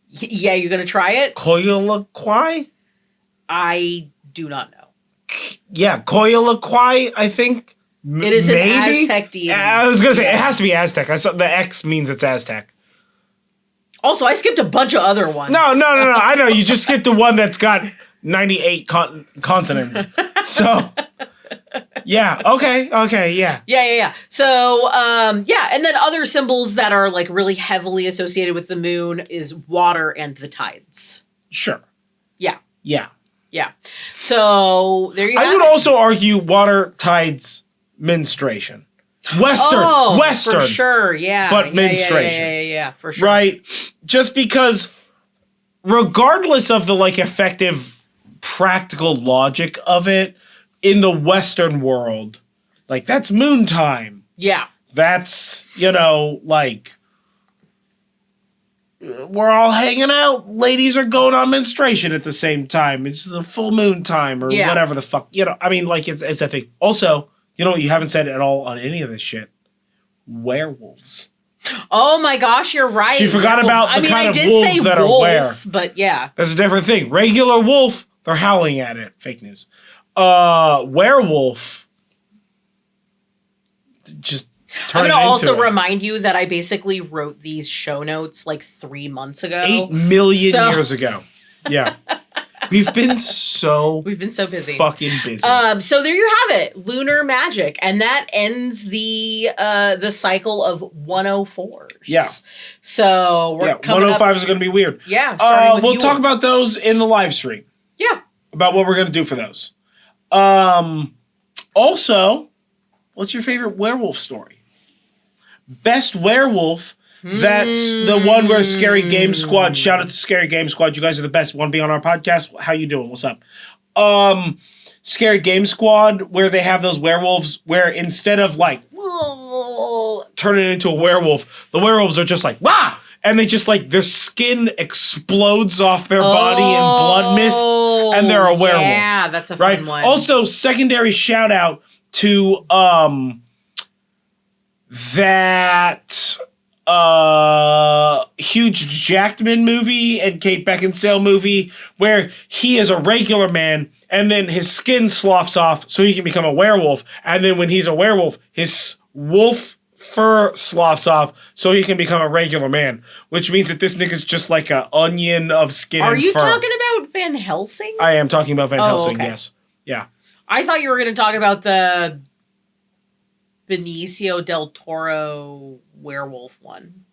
Yeah, you gonna try it? Koyalakwai? I do not know. Yeah, Koyalakwai, I think. It is an Aztec deity. I was going to say, it has to be Aztec. I saw the X means it's Aztec. Also, I skipped a bunch of other ones. No. I know. You just skipped the one that's got 98 consonants. So, yeah. Okay. Yeah. Yeah. So, and then other symbols that are like really heavily associated with the moon is water and the tides. Sure. Yeah. So, there you have it. I would also argue water, tides, menstruation. Western. For sure, yeah. But menstruation. Yeah, for sure. Right? Just because regardless of the like effective practical logic of it, in the Western world, like that's moon time. Yeah. That's, like we're all hanging out. Ladies are going on menstruation at the same time. It's the full moon time or whatever the fuck. It's a thing. Also, you haven't said at all on any of this shit. Werewolves. Oh my gosh, you're right. She forgot about the kind of wolves that are were. But yeah. That's a different thing. Regular wolf, they're howling at it. Fake news. Werewolf. Just turn I'm going to also it. remind you that I basically wrote these show notes like 3 months ago. 8 million years ago. Yeah. We've been so busy. Fucking busy. So there you have it. Lunar magic. And that ends the cycle of 104s. Yeah. So we're coming 105 is going to be weird. Yeah. We'll talk about those in the live stream. Yeah. About what we're going to do for those. Also, what's your favorite werewolf story? Best werewolf. That's the one where Scary Game Squad. Shout out to Scary Game Squad. You guys are the best. Want to be on our podcast? How you doing? What's up? Scary Game Squad, where they have those werewolves where instead of like turning into a werewolf, the werewolves are just like wah, and they just like their skin explodes off their body in blood mist, and they're a werewolf. Yeah, that's a fun one. Also, secondary shout out to that Hugh Jackman movie and Kate Beckinsale movie where he is a regular man and then his skin sloughs off so he can become a werewolf, and then when he's a werewolf his wolf fur sloughs off so he can become a regular man, which means that this nigga's just like an onion of skin and fur. Are you talking about Van Helsing? I am talking about Van Helsing. Okay. Yes. Yeah. I thought you were going to talk about the Benicio del Toro werewolf one.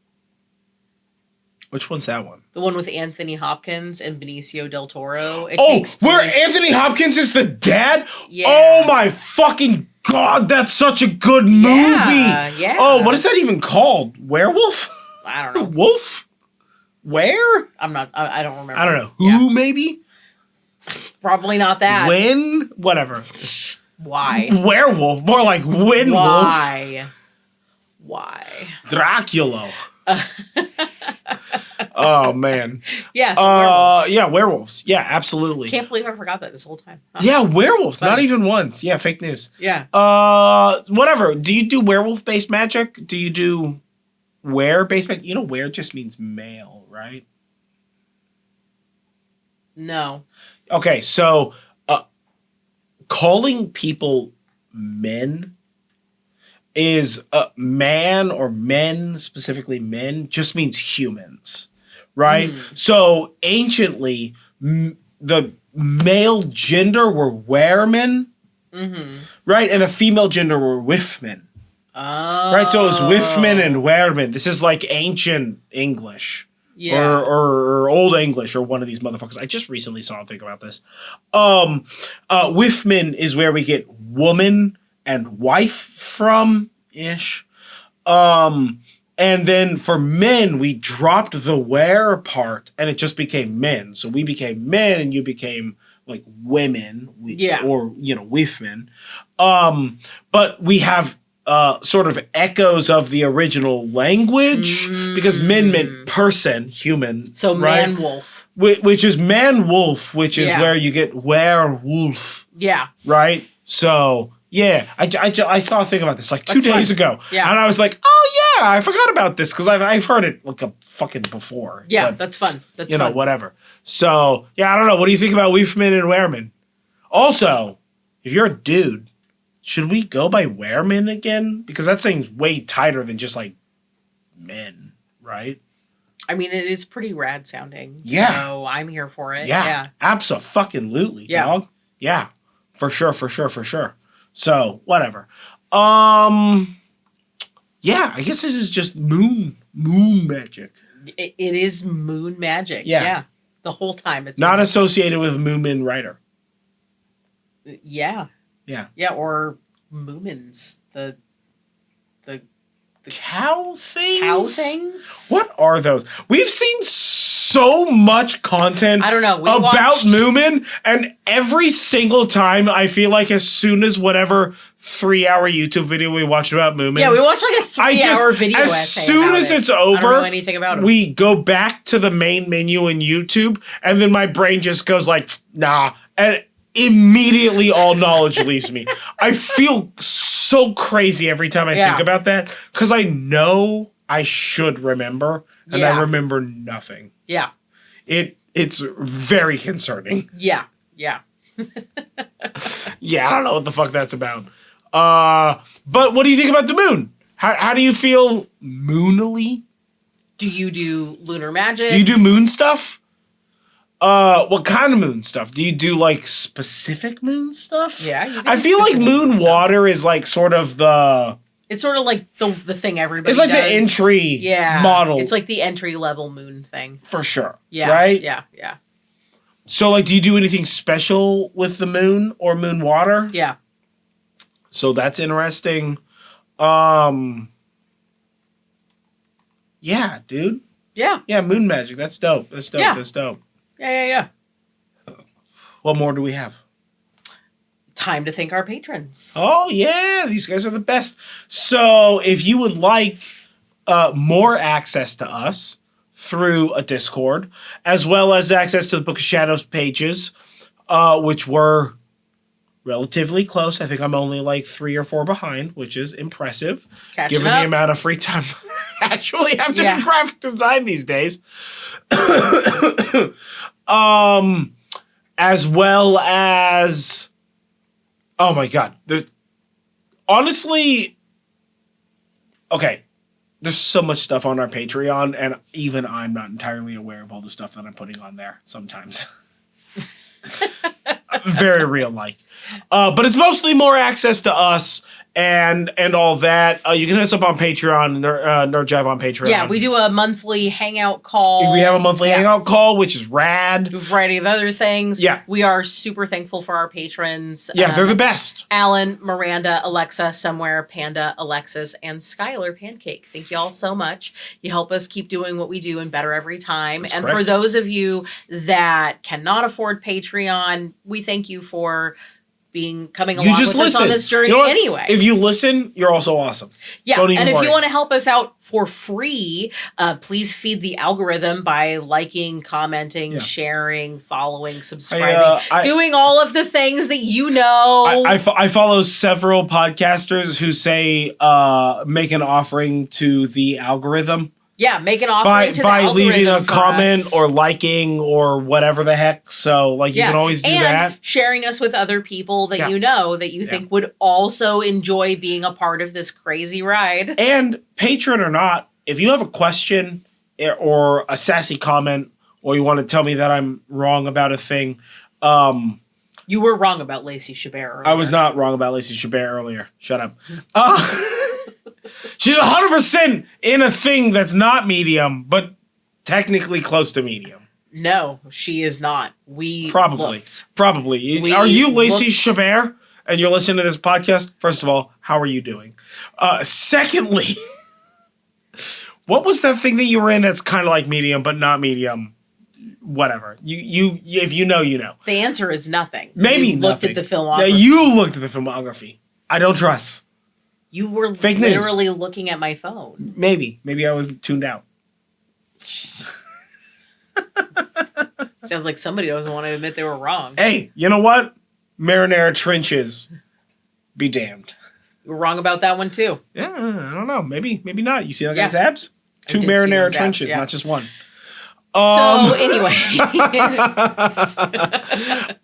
Which one's that one? The one with Anthony Hopkins and Benicio del Toro. Where Anthony Hopkins is the dad? Yeah. Oh my fucking God, that's such a good movie. Yeah. Oh, what is that even called? Werewolf? I don't know. Wolf? Where? I don't remember. I don't know. Who, maybe? Probably not that. When? Whatever. Why? Werewolf. More like Winwolf. Why? Dracula. Oh, man. Yeah, so werewolves. Yeah, werewolves. Yeah, absolutely. Can't believe I forgot that this whole time. Huh? Yeah, werewolves. Funny. Not even once. Yeah, fake news. Yeah. Whatever. Do you do werewolf-based magic? Do you do were-based magic? You know, were just means male, right? No. Okay, so calling people men is man or men, specifically men, just means humans, right? So anciently, the male gender were weremen, right? And the female gender were wifmen. Oh. Right, so it was wifmen and weremen. This is like ancient English. Yeah. Or Old English or one of these motherfuckers. I just recently saw a thing about this. Wifmen is where we get woman and wife from ish. And then for men, we dropped the were part and it just became men. So we became men and you became like women. Or, wifmen. But we have sort of echoes of the original language because men meant person, human. So right? man-wolf. Which is man-wolf, which is where you get werewolf. Yeah. Right? So, yeah. I saw a thing about this like 2 days ago. Yeah. And I was like, oh, yeah, I forgot about this because I've heard it like a fucking before. Yeah, but, that's fun. That's fun. You know, whatever. So, yeah, I don't know. What do you think about wifmen and weremen? Also, if you're a dude, should we go by weremen again? Because that thing's way tighter than just like men, right? I mean, it is pretty rad sounding. Yeah. So I'm here for it. Yeah. Abso-fucking-lutely, dog. Yeah. For sure. So, whatever. Yeah, I guess this is just moon magic. It is moon magic. Yeah. Yeah. The whole time. It's Not associated with Moomin Rider. Yeah. Yeah. Yeah, or Moomins. The cow things? cow things? What are those? We've seen so much content I don't know. about Moomin, and every single time I feel like as soon as whatever 3-hour YouTube video we watched about Moomins. Yeah, we watched like a 3-hour video as essay soon about as it. it's over, I don't know anything about it. we go back to the main menu in YouTube, and then my brain just goes like, nah, and immediately all knowledge leaves me. I feel so crazy every time I think about that, because I know I should remember, and I remember nothing. Yeah. It's very concerning. Yeah. Yeah, I don't know what the fuck that's about. But what do you think about the moon? How do you feel moonily? Do you do lunar magic? Do you do moon stuff? What kind of moon stuff? Do you do like specific moon stuff? Yeah. You do I feel like specific moon stuff. water is like sort of the... It's sort of like the thing everybody It's like does. the entry model. It's like the entry level moon thing. For sure. Yeah. Right? Yeah. So like, do you do anything special with the moon or moon water? Yeah. So that's interesting. Yeah, dude. Yeah. Yeah, moon magic. That's dope. Yeah. That's dope. Yeah. What more do we have? Time to thank our patrons. Oh, yeah. These guys are the best. So if you would like more access to us through a Discord, as well as access to the Book of Shadows pages, which were relatively close. I think I'm only like 3 or 4 behind, which is impressive. Catching given up. the amount of free time I actually have to do graphic design these days. As well as... Oh my God. Honestly, okay, there's so much stuff on our Patreon, and even I'm not entirely aware of all the stuff that I'm putting on there sometimes. Very real like. But it's mostly more access to us and all that. You can hit us up on Patreon, Nerd Jive on Patreon. Yeah, we do a monthly hangout call. We have a monthly hangout call, which is rad. Do a variety of other things. Yeah. We are super thankful for our patrons. Yeah, they're the best. Alan, Miranda, Alexa, Somewhere, Panda, Alexis, and Skylar Pancake. Thank you all so much. You help us keep doing what we do and better every time. That's and correct. for those of you that cannot afford Patreon, we thank you for coming along with us on this journey anyway. If you listen, you're also awesome. Yeah, Don't even and if worry. you want to help us out for free, please feed the algorithm by liking, commenting, sharing, following, subscribing, doing all of the things that you know. I follow several podcasters who say make an offering to the algorithm. Yeah, make an offering to the algorithm by leaving a comment us. or liking or whatever the heck. So like you can always do that. And sharing us with other people that you know that you think would also enjoy being a part of this crazy ride. And patron or not, if you have a question or a sassy comment or you want to tell me that I'm wrong about a thing, you were wrong about Lacey Chabert earlier. I was not wrong about Lacey Chabert earlier. Shut up. She's 100% in a thing that's not medium, but technically close to medium. No, she is not. We Probably. We Are you Lacey looked. Chabert and you're listening to this podcast? First of all, how are you doing? Secondly, what was that thing that you were in that's kind of like medium but not medium? Whatever. You if you know, you know. The answer is nothing. Maybe you looked nothing. at the filmography. Yeah, you looked at the filmography. I don't trust. You were Fake news. literally looking at my phone. Maybe I was tuned out. Sounds like somebody doesn't want to admit they were wrong. Hey, you know what? Marinara trenches. Be damned. You were wrong about that one too. Yeah, I don't know. Maybe not. You see that guy's abs? I 2 did see marinara those abs, trenches, yeah. not just one. So anyway.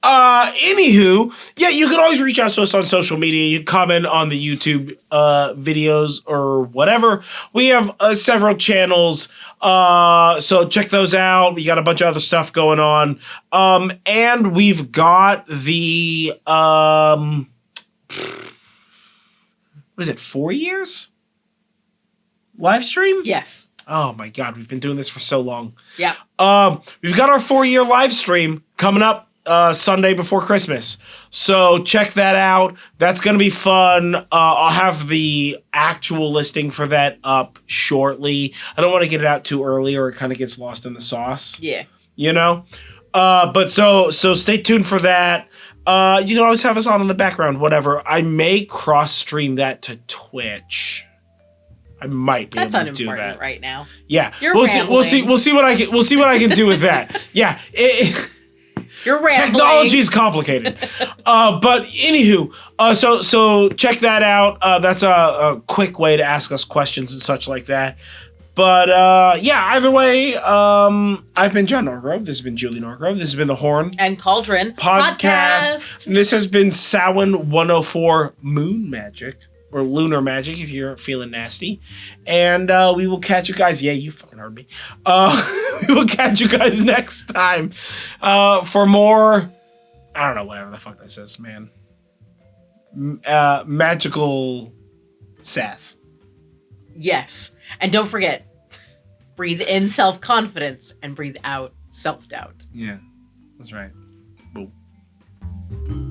Anywho, yeah, you can always reach out to us on social media. You comment on the YouTube videos or whatever. We have several channels, so check those out. We got a bunch of other stuff going on, and we've got the what is it? 4 years live stream? Yes. Oh my God, we've been doing this for so long. Yeah. We've got our 4-year live stream coming up Sunday before Christmas. So check that out. That's going to be fun. I'll have the actual listing for that up shortly. I don't want to get it out too early or it kind of gets lost in the sauce. Yeah. You know? But so stay tuned for that. You can always have us on in the background, whatever. I may cross stream that to Twitch. I might be That's able to unimportant do that right now. Yeah, You're we'll rambling. see. We'll see what I can do with that. Yeah, You're rambling. technology is complicated. But anywho, so check that out. That's a quick way to ask us questions and such like that. But yeah, either way, I've been John Norgrove. This has been Julie Norgrove. This has been the Horn And Cauldron podcast. And this has been Samhain 104 Moon Magic. Or Lunar Magic, if you're feeling nasty. And we will catch you guys. Yeah, you fucking heard me. We will catch you guys next time for more, I don't know, whatever the fuck that says, man. Magical sass. Yes. And don't forget, breathe in self-confidence and breathe out self-doubt. Yeah, that's right. Boom.